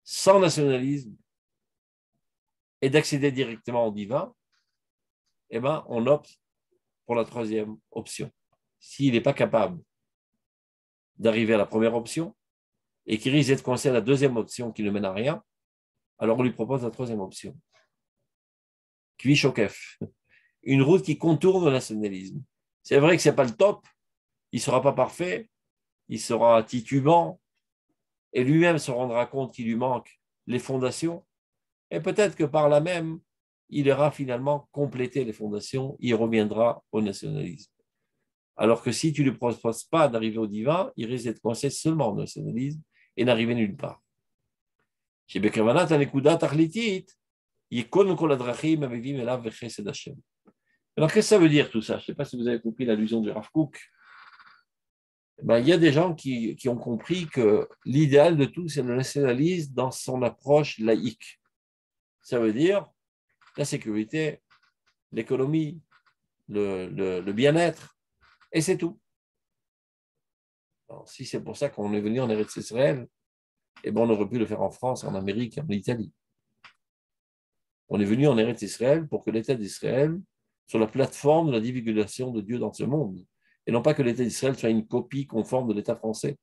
sans nationalisme et d'accéder directement au divin, eh ben, on opte pour la troisième option. S'il n'est pas capable d'arriver à la première option et qu'il risque d'être coincé à la deuxième option qui ne mène à rien, alors on lui propose la troisième option. Kvishokef, une route qui contourne le nationalisme. C'est vrai que ce n'est pas le top, il ne sera pas parfait, il sera titubant, et lui-même se rendra compte qu'il lui manque les fondations, et peut-être que par là même, il ira finalement compléter les fondations, il reviendra au nationalisme. Alors que si tu ne lui proposes pas d'arriver au divin, il risque d'être coincé seulement au nationalisme et n'arriver nulle part. Alors qu'est-ce que ça veut dire tout ça? Je ne sais pas si vous avez compris l'allusion du Rav Kook. Ben, il y a des gens qui ont compris que l'idéal de tout, c'est le nationalisme dans son approche laïque. Ça veut dire la sécurité, l'économie, le bien-être, et c'est tout. Alors, si c'est pour ça qu'on est venu en Eretz Israël, eh ben, on aurait pu le faire en France, en Amérique, en Italie. On est venu en Eretz Israël pour que l'État d'Israël soit la plateforme de la divulgation de Dieu dans ce monde. Et non pas que l'État d'Israël soit une copie conforme de l'État français.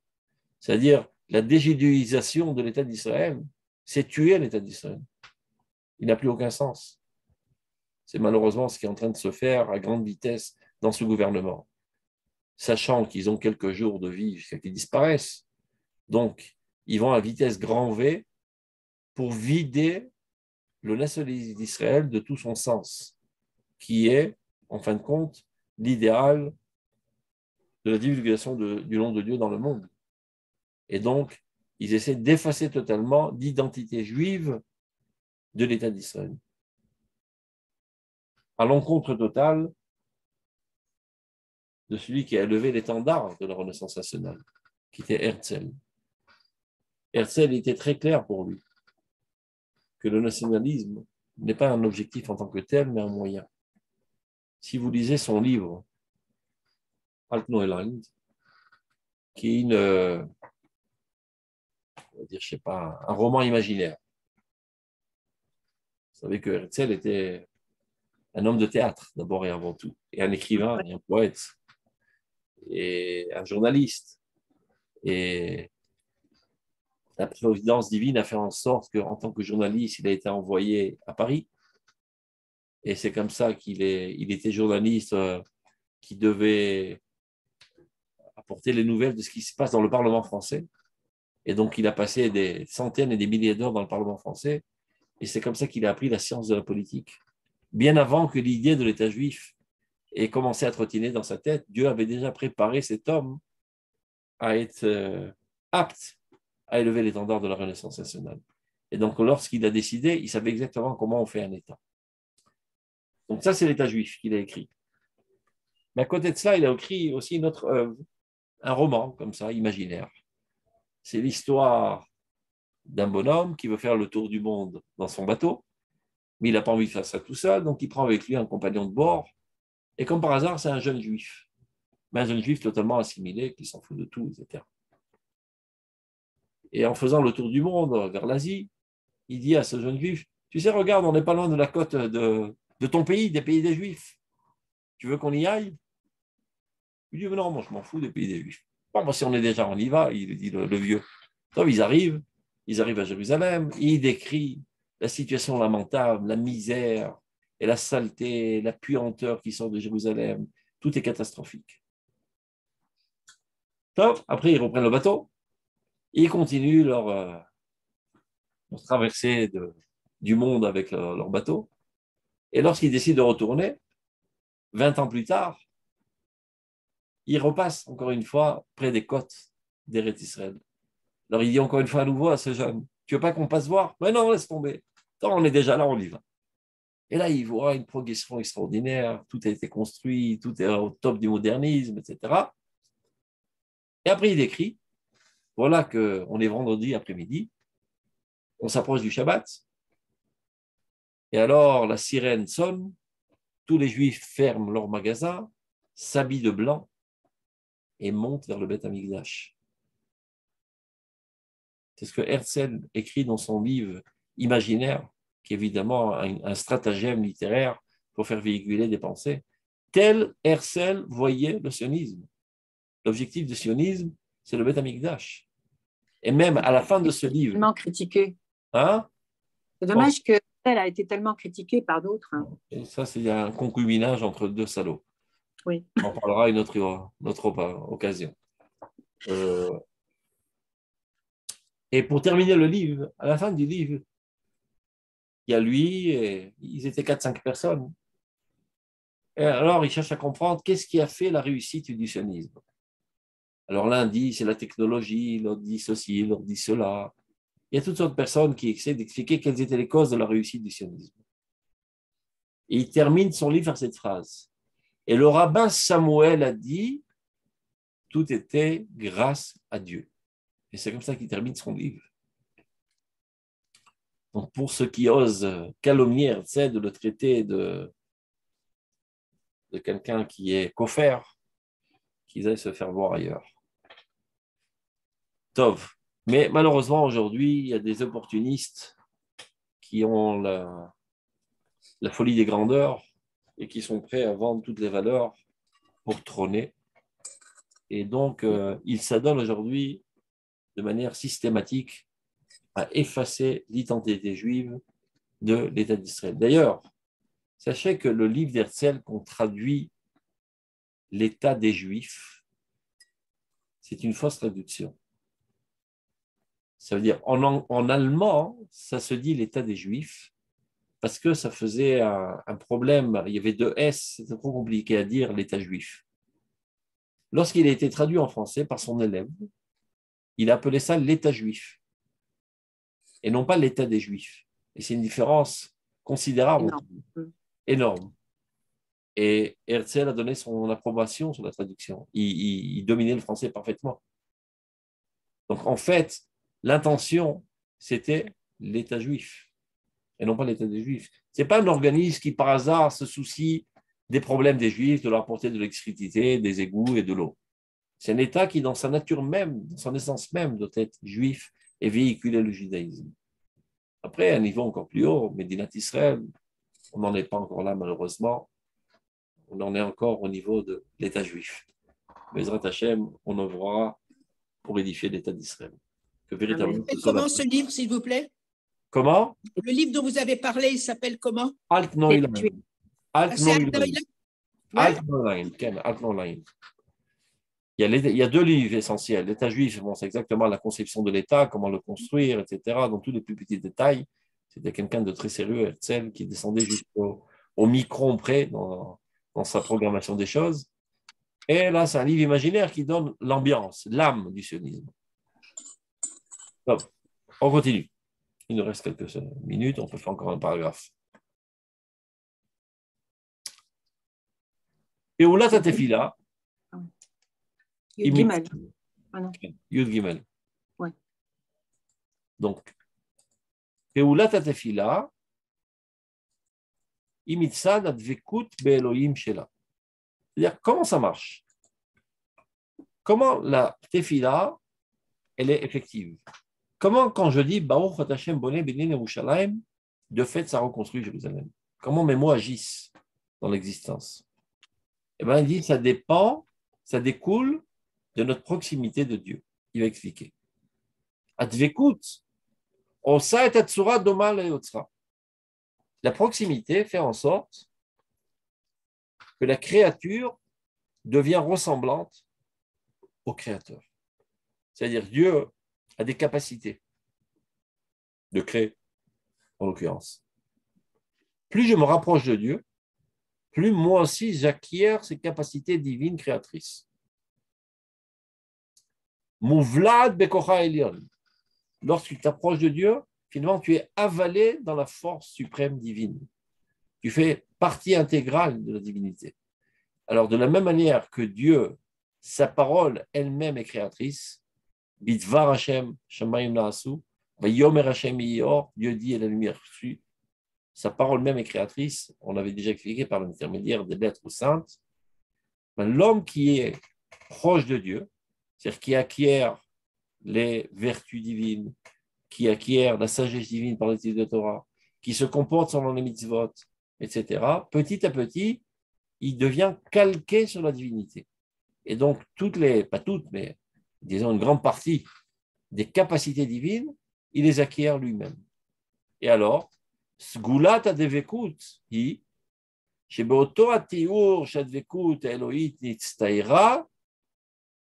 C'est-à-dire, la déjudéisation de l'État d'Israël, c'est tuer l'État d'Israël. Il n'a plus aucun sens. C'est malheureusement ce qui est en train de se faire à grande vitesse dans ce gouvernement. Sachant qu'ils ont quelques jours de vie jusqu'à qu'ils disparaissent. Donc, ils vont à vitesse grand V pour vider le nationalisme d'Israël de tout son sens, qui est, en fin de compte, l'idéal de la divulgation du nom de Dieu dans le monde. Et donc, ils essaient d'effacer totalement l'identité juive de l'État d'Israël. À l'encontre total de celui qui a élevé l'étendard de la Renaissance nationale, qui était Herzl. Herzl était très clair pour lui que le nationalisme n'est pas un objectif en tant que tel, mais un moyen. Si vous lisez son livre, Alt-Neuland, qui est on va dire, je sais pas, un roman imaginaire. Vous savez que Herzl était un homme de théâtre, d'abord et avant tout, et un écrivain, et un poète, et un journaliste. Et la providence divine a fait en sorte qu'en tant que journaliste, il a été envoyé à Paris. Et c'est comme ça qu'il était journaliste qui devait apporter les nouvelles de ce qui se passe dans le Parlement français. Et donc, il a passé des centaines et des milliers d'heures dans le Parlement français. Et c'est comme ça qu'il a appris la science de la politique. Bien avant que l'idée de l'État juif ait commencé à trottiner dans sa tête, Dieu avait déjà préparé cet homme à être apte à élever l'étendard de la Renaissance nationale. Et donc, lorsqu'il a décidé, il savait exactement comment on fait un État. Donc ça, c'est l'État juif qu'il a écrit. Mais à côté de ça, il a écrit aussi une autre œuvre, un roman, comme ça, imaginaire. C'est l'histoire d'un bonhomme qui veut faire le tour du monde dans son bateau, mais il n'a pas envie de faire ça tout seul, donc il prend avec lui un compagnon de bord Et comme par hasard, c'est un jeune juif. Mais un jeune juif totalement assimilé, qui s'en fout de tout, etc. Et en faisant le tour du monde vers l'Asie, il dit à ce jeune juif, tu sais, regarde, on n'est pas loin de la côte de ton pays, des pays des Juifs. Tu veux qu'on y aille? Il dit, mais non, moi je m'en fous des pays des Juifs. Bon, moi, si on est déjà, on y va, il dit le vieux. Donc, ils arrivent à Jérusalem, et il décrit la situation lamentable, la misère et la saleté, la puanteur qui sort de Jérusalem. Tout est catastrophique. Donc, après, ils reprennent le bateau, et ils continuent leur traversée du monde avec leur bateau. Et lorsqu'ils décident de retourner, 20 ans plus tard, ils repassent encore une fois près des côtes d'Eretz Israël. Alors il dit encore une fois à nouveau à ce jeune, tu veux pas qu'on passe voir? Mais non, laisse tomber. Tant on est déjà là, on y va. Et là, il voit une progression extraordinaire, tout a été construit, tout est au top du modernisme, etc. Et après, il décrit, voilà qu'on est vendredi après-midi, on s'approche du Shabbat, et alors la sirène sonne, tous les Juifs ferment leurs magasins, s'habillent de blanc et montent vers le Beth Amikdash. C'est ce que Herzl écrit dans son livre imaginaire, qui est évidemment un stratagème littéraire pour faire véhiculer des pensées. Tel Herzl voyait le sionisme. L'objectif du sionisme, c'est le Beth Amikdash. Et même à la fin de ce livre... Tellement critiqué. Hein? C'est dommage que elle a été tellement critiquée par d'autres. Hein. Et ça, c'est un concubinage entre deux salauds. Oui. On en parlera à une autre occasion. Et pour terminer le livre, à la fin du livre, il y a lui, et ils étaient 4-5 personnes. Et alors, ils cherchent à comprendre qu'est-ce qui a fait la réussite du sionisme. Alors, l'un dit c'est la technologie, l'autre dit ceci, l'autre dit cela. Il y a toutes sortes de personnes qui essaient d'expliquer quelles étaient les causes de la réussite du sionisme. Et il termine son livre par cette phrase. Et le rabbin Samuel a dit, tout était grâce à Dieu. Et c'est comme ça qu'il termine son livre. Donc, pour ceux qui osent calomnier, de le traiter de quelqu'un qui est coffert, qu'ils aillent se faire voir ailleurs. Tov. Mais malheureusement, aujourd'hui, il y a des opportunistes qui ont la folie des grandeurs et qui sont prêts à vendre toutes les valeurs pour trôner. Et donc, ils s'adonnent aujourd'hui de manière systématique à effacer l'identité juive de l'État d'Israël. D'ailleurs, sachez que le livre d'Herzl qu'on traduit l'État des Juifs, c'est une fausse traduction. Ça veut dire, en allemand, ça se dit l'État des Juifs, parce que ça faisait un problème. Il y avait deux S, c'était trop compliqué à dire, l'État juif. Lorsqu'il a été traduit en français par son élève, il a appelé ça l'État juif, et non pas l'État des Juifs. Et c'est une différence considérable, énorme. Et Herzl a donné son approbation sur la traduction. Il dominait le français parfaitement. Donc, en fait, l'intention, c'était l'État juif, et non pas l'État des Juifs. Ce n'est pas un organisme qui, par hasard, se soucie des problèmes des Juifs, de leur apporter de l'électricité, des égouts et de l'eau. C'est un État qui, dans sa nature même, dans son essence même, doit être juif et véhiculer le judaïsme. Après, à un niveau encore plus haut, Médinat Israël, on n'en est pas encore là, malheureusement. On en est encore au niveau de l'État juif. Bezrat Hashem, on œuvrera pour édifier l'État d'Israël. Que véritablement. Et comment ce livre, s'il vous plaît? Comment? Le livre dont vous avez parlé, il s'appelle comment? Alt-Neuland. Il y a deux livres essentiels. L'État juif, bon, c'est exactement la conception de l'État, comment le construire, etc., dans tous les plus petits détails. C'était quelqu'un de très sérieux, Herzl, qui descendait jusqu'au micron près dans sa programmation des choses. Et là, c'est un livre imaginaire qui donne l'ambiance, l'âme du sionisme. Donc, on continue. Il nous reste quelques minutes, on peut faire encore un paragraphe. Et où là, ta tefila? Yud Gimel. Yud Gimel. Ouais. Donc, פעולת התפילה היא מצד הדבקות באלוהים שלה. C'est-à-dire, comment ça marche? Comment la tefila, elle est effective? Comment, quand je dis Baruch Hashem Boné Benin Yerushalayim, de fait, ça reconstruit Jérusalem? Comment mes mots agissent dans l'existence? Eh bien, il dit, ça dépend, ça découle de notre proximité de Dieu. Il va expliquer. Advekut, osa et atsura doma leyotzra. La proximité fait en sorte que la créature devient ressemblante au Créateur. C'est-à-dire, Dieu a des capacités de créer, en l'occurrence. Plus je me rapproche de Dieu, plus moi aussi j'acquiers ces capacités divines créatrices. Mouvlad bekocha elion. Lorsque tu t'approches de Dieu, finalement tu es avalé dans la force suprême divine. Tu fais partie intégrale de la divinité. Alors de la même manière que Dieu, sa parole elle-même est créatrice, Bidvar Hashem Shamayim Naasu, Vayomer Hashem Yor, Dieu dit et la lumière fut. Sa parole même est créatrice, on l'avait déjà expliqué par l'intermédiaire des lettres saintes. L'homme qui est proche de Dieu, c'est-à-dire qui acquiert les vertus divines, qui acquiert la sagesse divine par l'étude de Torah, qui se comporte selon les mitzvot, etc., petit à petit, il devient calqué sur la divinité. Et donc, pas toutes, mais disons une grande partie des capacités divines, il les acquiert lui-même. Et alors, Sgulat adevekut, hi, shebeoto atiur shadvekut eloït nitztaira,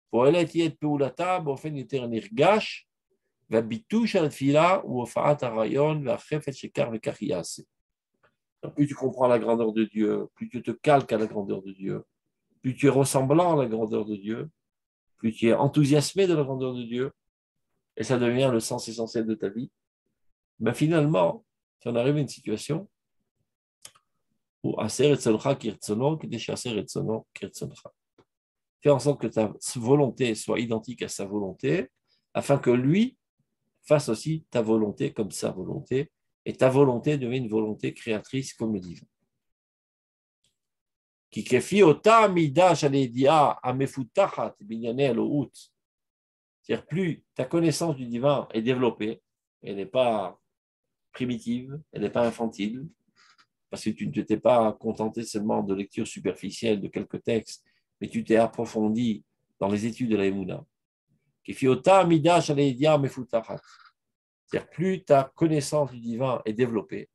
פועלת תהיה את פעולתה באופן יותר נרגש, והביטוי של התפילה הוא הופעת הרעיון והחפץ שכך וכך יעשה. Plus tu comprends la grandeur de Dieu, plus tu te calques à la grandeur de Dieu, plus tu es ressemblant à la grandeur de Dieu, plus tu es enthousiasmé de la grandeur de Dieu, et ça devient le sens essentiel de ta vie, mais finalement, si on arrive à une situation où Aser etzoncha kirtzono, kedesh aser etzono kirtzoncha. Fais en sorte que ta volonté soit identique à sa volonté, afin que lui fasse aussi ta volonté comme sa volonté, et ta volonté devient une volonté créatrice comme le divin. C'est-à-dire, plus ta connaissance du divin est développée, elle n'est pas primitive, elle n'est pas infantile, parce que tu ne t'es pas contenté seulement de lecture superficielle de quelques textes, mais tu t'es approfondi dans les études de la Emouna. C'est-à-dire, plus ta connaissance du divin est développée,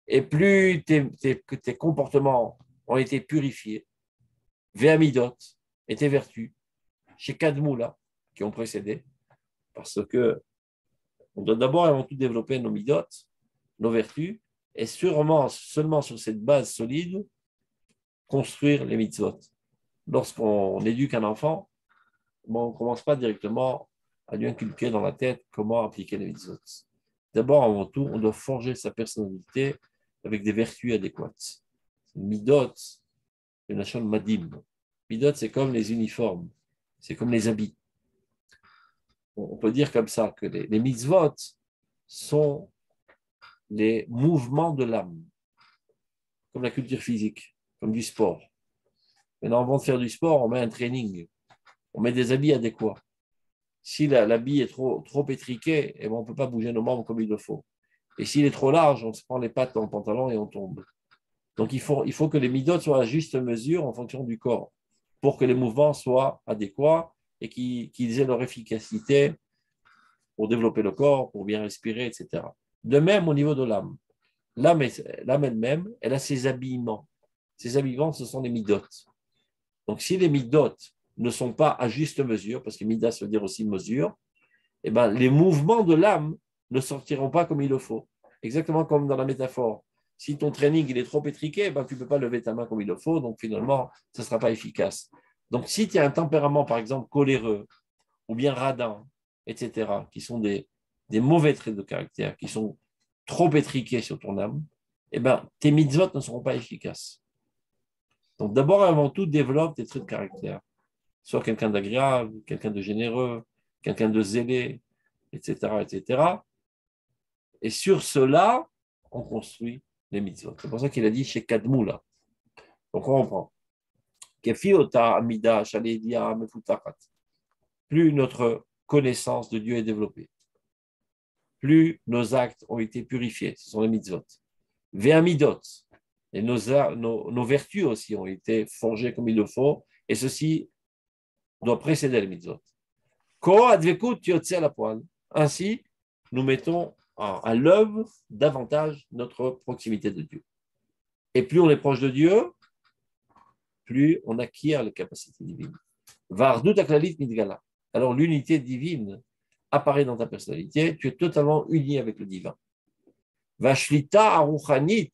et plus tes comportements ont été purifiés, et tes vertus, chez Kadmoula, qui ont précédé, parce que on doit d'abord et avant tout développer nos midot, nos vertus, et seulement sur cette base solide, construire les mitzvot. Lorsqu'on éduque un enfant, on ne commence pas directement à lui inculquer dans la tête comment appliquer les mitzvot. D'abord, avant tout, on doit forger sa personnalité avec des vertus adéquates. Midot, c'est une chose madim. Midot, c'est comme les uniformes, c'est comme les habits. On peut dire comme ça que les mitzvot sont les mouvements de l'âme, comme la culture physique, comme du sport. Maintenant, avant de faire du sport, on met un training, on met des habits adéquats. Si l'habit est trop étriqué, eh ben, on ne peut pas bouger nos membres comme il le faut. Et s'il est trop large, on se prend les pattes dans le pantalon et on tombe. Donc, il faut que les midot soient à juste mesure en fonction du corps, pour que les mouvements soient adéquats et qu'ils aient leur efficacité pour développer le corps, pour bien respirer, etc. De même, au niveau de l'âme. L'âme elle-même, elle a ses habillements. Ces habillements, ce sont les midot. Donc, si les midot ne sont pas à juste mesure, parce que midas veut dire aussi mesure, eh ben, les mouvements de l'âme ne sortiront pas comme il le faut. Exactement comme dans la métaphore. Si ton training il est trop étriqué, ben, tu ne peux pas lever ta main comme il le faut, donc finalement, ce ne sera pas efficace. Donc, si tu as un tempérament, par exemple, coléreux, ou bien radin, etc., qui sont des mauvais traits de caractère, qui sont trop étriqués sur ton âme, eh ben, tes mitzvot ne seront pas efficaces. Donc, d'abord et avant tout, développe tes traits de caractère. Sois quelqu'un d'agréable, quelqu'un de généreux, quelqu'un de zélé, etc., etc. Et sur cela, on construit les mitzvot. C'est pour ça qu'il a dit chez Kadmou là. Donc on reprend. Kefiota amida shaledia mefutakat. Plus notre connaissance de Dieu est développée, plus nos actes ont été purifiés. Ce sont les mitzvot. Ve'amidot. Et nos vertus aussi ont été forgées comme il le faut. Et ceci doit précéder les mitzvot. Ko advekut yotze la poil. Ainsi, nous mettons à l'œuvre davantage notre proximité de Dieu. Et plus on est proche de Dieu, plus on acquiert les capacités divines. Vardut aklalit midgala. Alors l'unité divine apparaît dans ta personnalité, tu es totalement uni avec le divin. Vashlita aruchanit,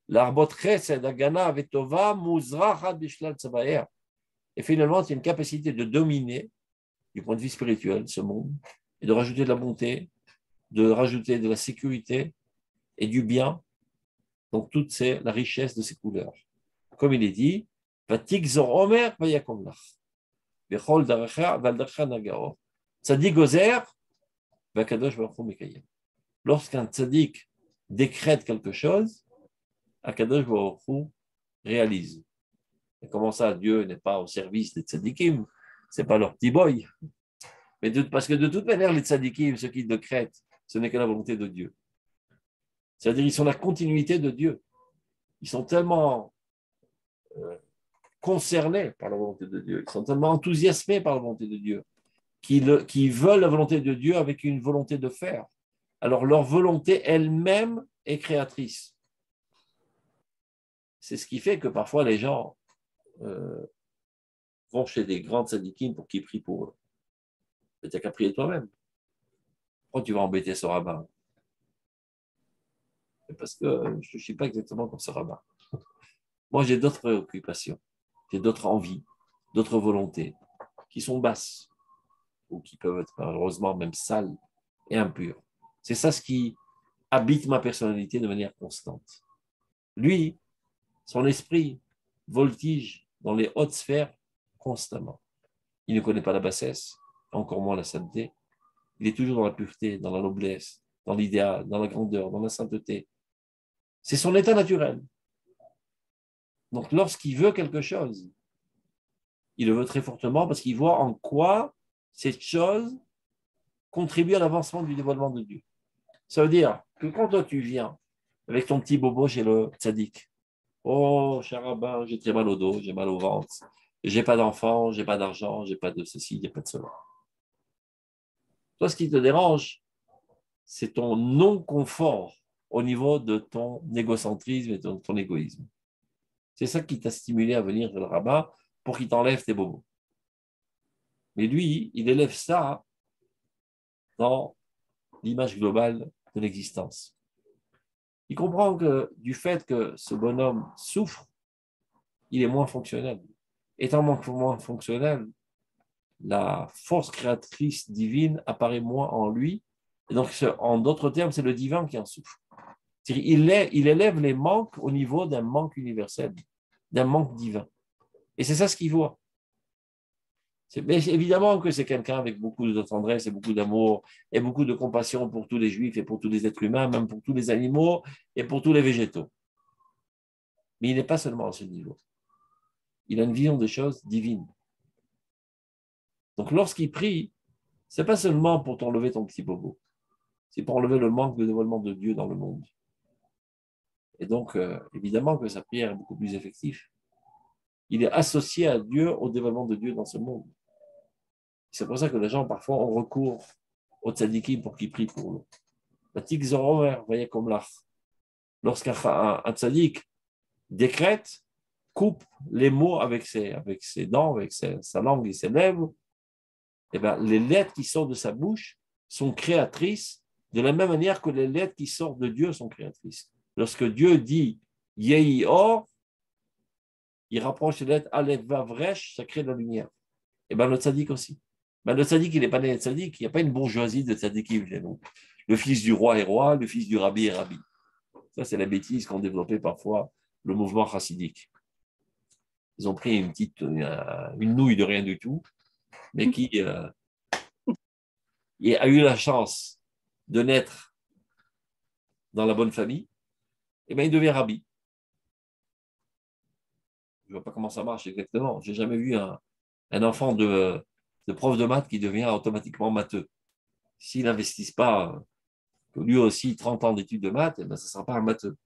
l'arbot chesed agana vetova muzracha bishlal tzavaer. Et finalement, tu as une capacité de dominer, du point de vue spirituel, ce monde, et de rajouter de la bonté, de rajouter de la sécurité et du bien. Donc, toute la richesse de ces couleurs. Comme il est dit, Vatik zor omer vayakom lach. Bechol darecha valdarecha nagaor. Tzadik gozer, vakadosh baruch hu mekayem. Lorsqu'un tzadik décrète quelque chose, Akadosh baruch hu réalise. Et comment ça, Dieu n'est pas au service des tzadikim, c'est pas leur petit boy. Mais parce que de toute manière, les tzadikim, ceux qui décrètent, ce n'est que la volonté de Dieu. C'est-à-dire, ils sont la continuité de Dieu. Ils sont tellement concernés par la volonté de Dieu, ils sont tellement enthousiasmés par la volonté de Dieu, qu'ils veulent la volonté de Dieu avec une volonté de faire. Alors, leur volonté elle-même est créatrice. C'est ce qui fait que parfois les gens vont chez des grands tzadikim pour qu'ils prient pour eux. Tu n'as qu'à prier toi-même. Pourquoi tu vas embêter ce rabbin? Parce que je ne suis pas exactement comme ce rabbin. Moi, j'ai d'autres préoccupations, j'ai d'autres envies, d'autres volontés qui sont basses ou qui peuvent être malheureusement même sales et impures. C'est ça ce qui habite ma personnalité de manière constante. Lui, son esprit voltige dans les hautes sphères constamment. Il ne connaît pas la bassesse, encore moins la sainteté. Il est toujours dans la pureté, dans la noblesse, dans l'idéal, dans la grandeur, dans la sainteté. C'est son état naturel. Donc, lorsqu'il veut quelque chose, il le veut très fortement parce qu'il voit en quoi cette chose contribue à l'avancement du dévoilement de Dieu. Ça veut dire que quand toi tu viens avec ton petit bobo chez le tzaddik, oh, cher rabbin, j'ai très mal au dos, j'ai mal au ventre, j'ai pas d'enfant, j'ai pas d'argent, j'ai pas de ceci, j'ai pas de cela. Toi, ce qui te dérange, c'est ton non-confort au niveau de ton égocentrisme et de ton égoïsme. C'est ça qui t'a stimulé à venir vers le rabbin pour qu'il t'enlève tes bobos. Mais lui, il élève ça dans l'image globale de l'existence. Il comprend que du fait que ce bonhomme souffre, il est moins fonctionnel. Étant moins fonctionnel, la force créatrice divine apparaît moins en lui. Et donc, en d'autres termes, c'est le divin qui en souffre. Il élève les manques au niveau d'un manque universel, d'un manque divin. Et c'est ça ce qu'il voit. Mais évidemment que c'est quelqu'un avec beaucoup de tendresse et beaucoup d'amour et beaucoup de compassion pour tous les juifs et pour tous les êtres humains, même pour tous les animaux et pour tous les végétaux. Mais il n'est pas seulement à ce niveau. Il a une vision des choses divines. Donc lorsqu'il prie, ce n'est pas seulement pour t'enlever ton petit bobo, c'est pour enlever le manque de dévoilement de Dieu dans le monde. Et donc, évidemment que sa prière est beaucoup plus effective. Il est associé à Dieu, au dévoilement de Dieu dans ce monde. C'est pour ça que les gens, parfois, ont recours aux tzadikim pour qu'ils prient pour eux. La tik zorover, voyez comme là. Lorsqu'un tzadik décrète, coupe les mots avec ses dents, avec sa langue et ses lèvres, et bien, les lettres qui sortent de sa bouche sont créatrices de la même manière que les lettres qui sortent de Dieu sont créatrices. Lorsque Dieu dit « Yehi or », il rapproche les lettres « Aleph Vav Resh », ça crée de la lumière. Et bien, le tzaddik aussi. Ben, le tzaddik, il n'est pas né tzaddik, il n'y a pas une bourgeoisie de tzaddikim chez nous. Le fils du roi est roi, le fils du rabbi est rabbi. Ça, c'est la bêtise qu'ont développé parfois le mouvement chassidique. Ils ont pris une nouille de rien du tout, mais qui a eu la chance de naître dans la bonne famille et bien il devient rabbi. Je ne vois pas comment ça marche exactement. Je n'ai jamais vu un enfant de prof de maths qui devient automatiquement matheux. S'il n'investisse pas, lui aussi, 30 ans d'études de maths, eh ben, ça ne sera pas un matheux.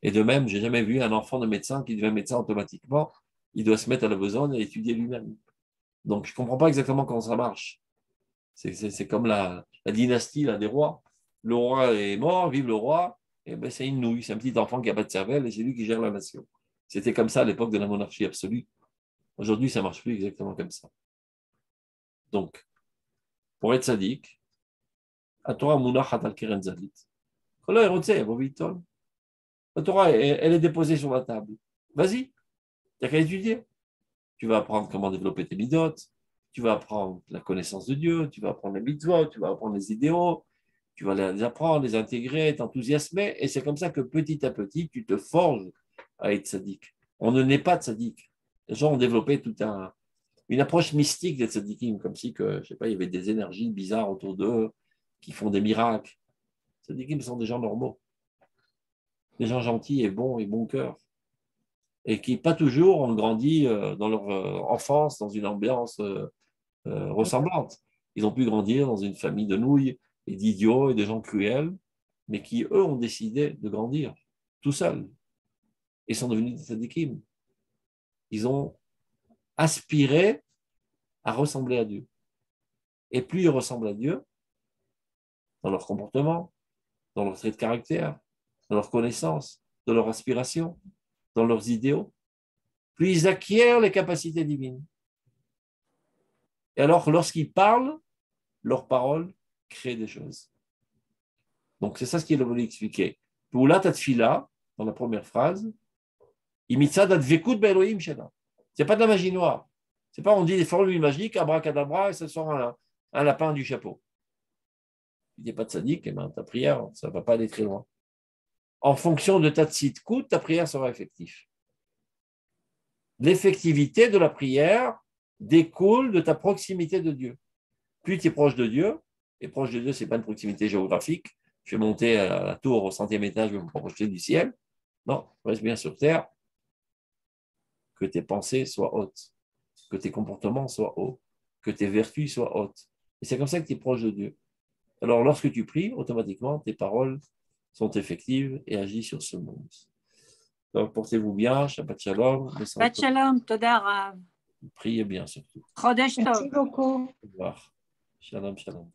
Et de même, je n'ai jamais vu un enfant de médecin qui devient médecin automatiquement. Il doit se mettre à la besogne et étudier lui-même. Donc, je ne comprends pas exactement comment ça marche. C'est comme la dynastie là, des rois. Le roi est mort, vive le roi, et ben, c'est une nouille, c'est un petit enfant qui n'a pas de cervelle et c'est lui qui gère la nation. C'était comme ça à l'époque de la monarchie absolue. Aujourd'hui, ça ne marche plus exactement comme ça. Donc, pour être sadique, la Torah Munachat al Keren Zalit. La Torah, elle est déposée sur la table. Vas-y, tu n'as qu'à étudier. Tu vas apprendre comment développer tes midotes, tu vas apprendre la connaissance de Dieu, tu vas apprendre les mitzvot, tu vas apprendre les idéaux, tu vas les apprendre, les intégrer, t'enthousiasmer, et c'est comme ça que petit à petit, tu te forges à être sadique. On ne naît pas de sadique. Les gens ont développé une approche mystique d'être sadikim, comme si que, je sais pas, il y avait des énergies bizarres autour d'eux qui font des miracles. Les sadikim sont des gens normaux, des gens gentils et bon cœur, et qui, pas toujours, ont grandi dans leur enfance, dans une ambiance ressemblante. Ils ont pu grandir dans une famille de nouilles et d'idiots et de gens cruels, mais qui, eux, ont décidé de grandir tout seuls et sont devenus des tzadikim. Ils ont aspiré à ressembler à Dieu. Et plus ils ressemblent à Dieu, dans leur comportement, dans leur trait de caractère, dans leur connaissance, dans leur aspiration, dans leurs idéaux, plus ils acquièrent les capacités divines. Et alors, lorsqu'ils parlent, leurs paroles créent des choses. Donc, c'est ça ce qu'il a voulu expliquer. Pour la tatfila, dans la première phrase, ce n'est pas de la magie noire. Ce n'est pas on dit des formules magiques, abracadabra, et ça sort un lapin du chapeau. Il n'y a pas de sadique, et ben, ta prière, ça ne va pas aller très loin. En fonction de ta tzidkout, ta prière sera effective. L'effectivité de la prière découle de ta proximité de Dieu. Plus tu es proche de Dieu, et proche de Dieu, ce n'est pas une proximité géographique, je vais monter à la tour au 100e étage, je vais me projeter du ciel. Non, reste bien sur terre, que tes pensées soient hautes, que tes comportements soient hauts, que tes vertus soient hautes. Et c'est comme ça que tu es proche de Dieu. Alors, lorsque tu pries, automatiquement, tes paroles sont effectives et agissent sur ce monde. Donc, portez-vous bien, Shabbat Shalom. Shabbat Shalom, Toda Rav. Priez bien surtout. Chodesh Tov. Merci beaucoup. Au revoir. Shalom, shalom.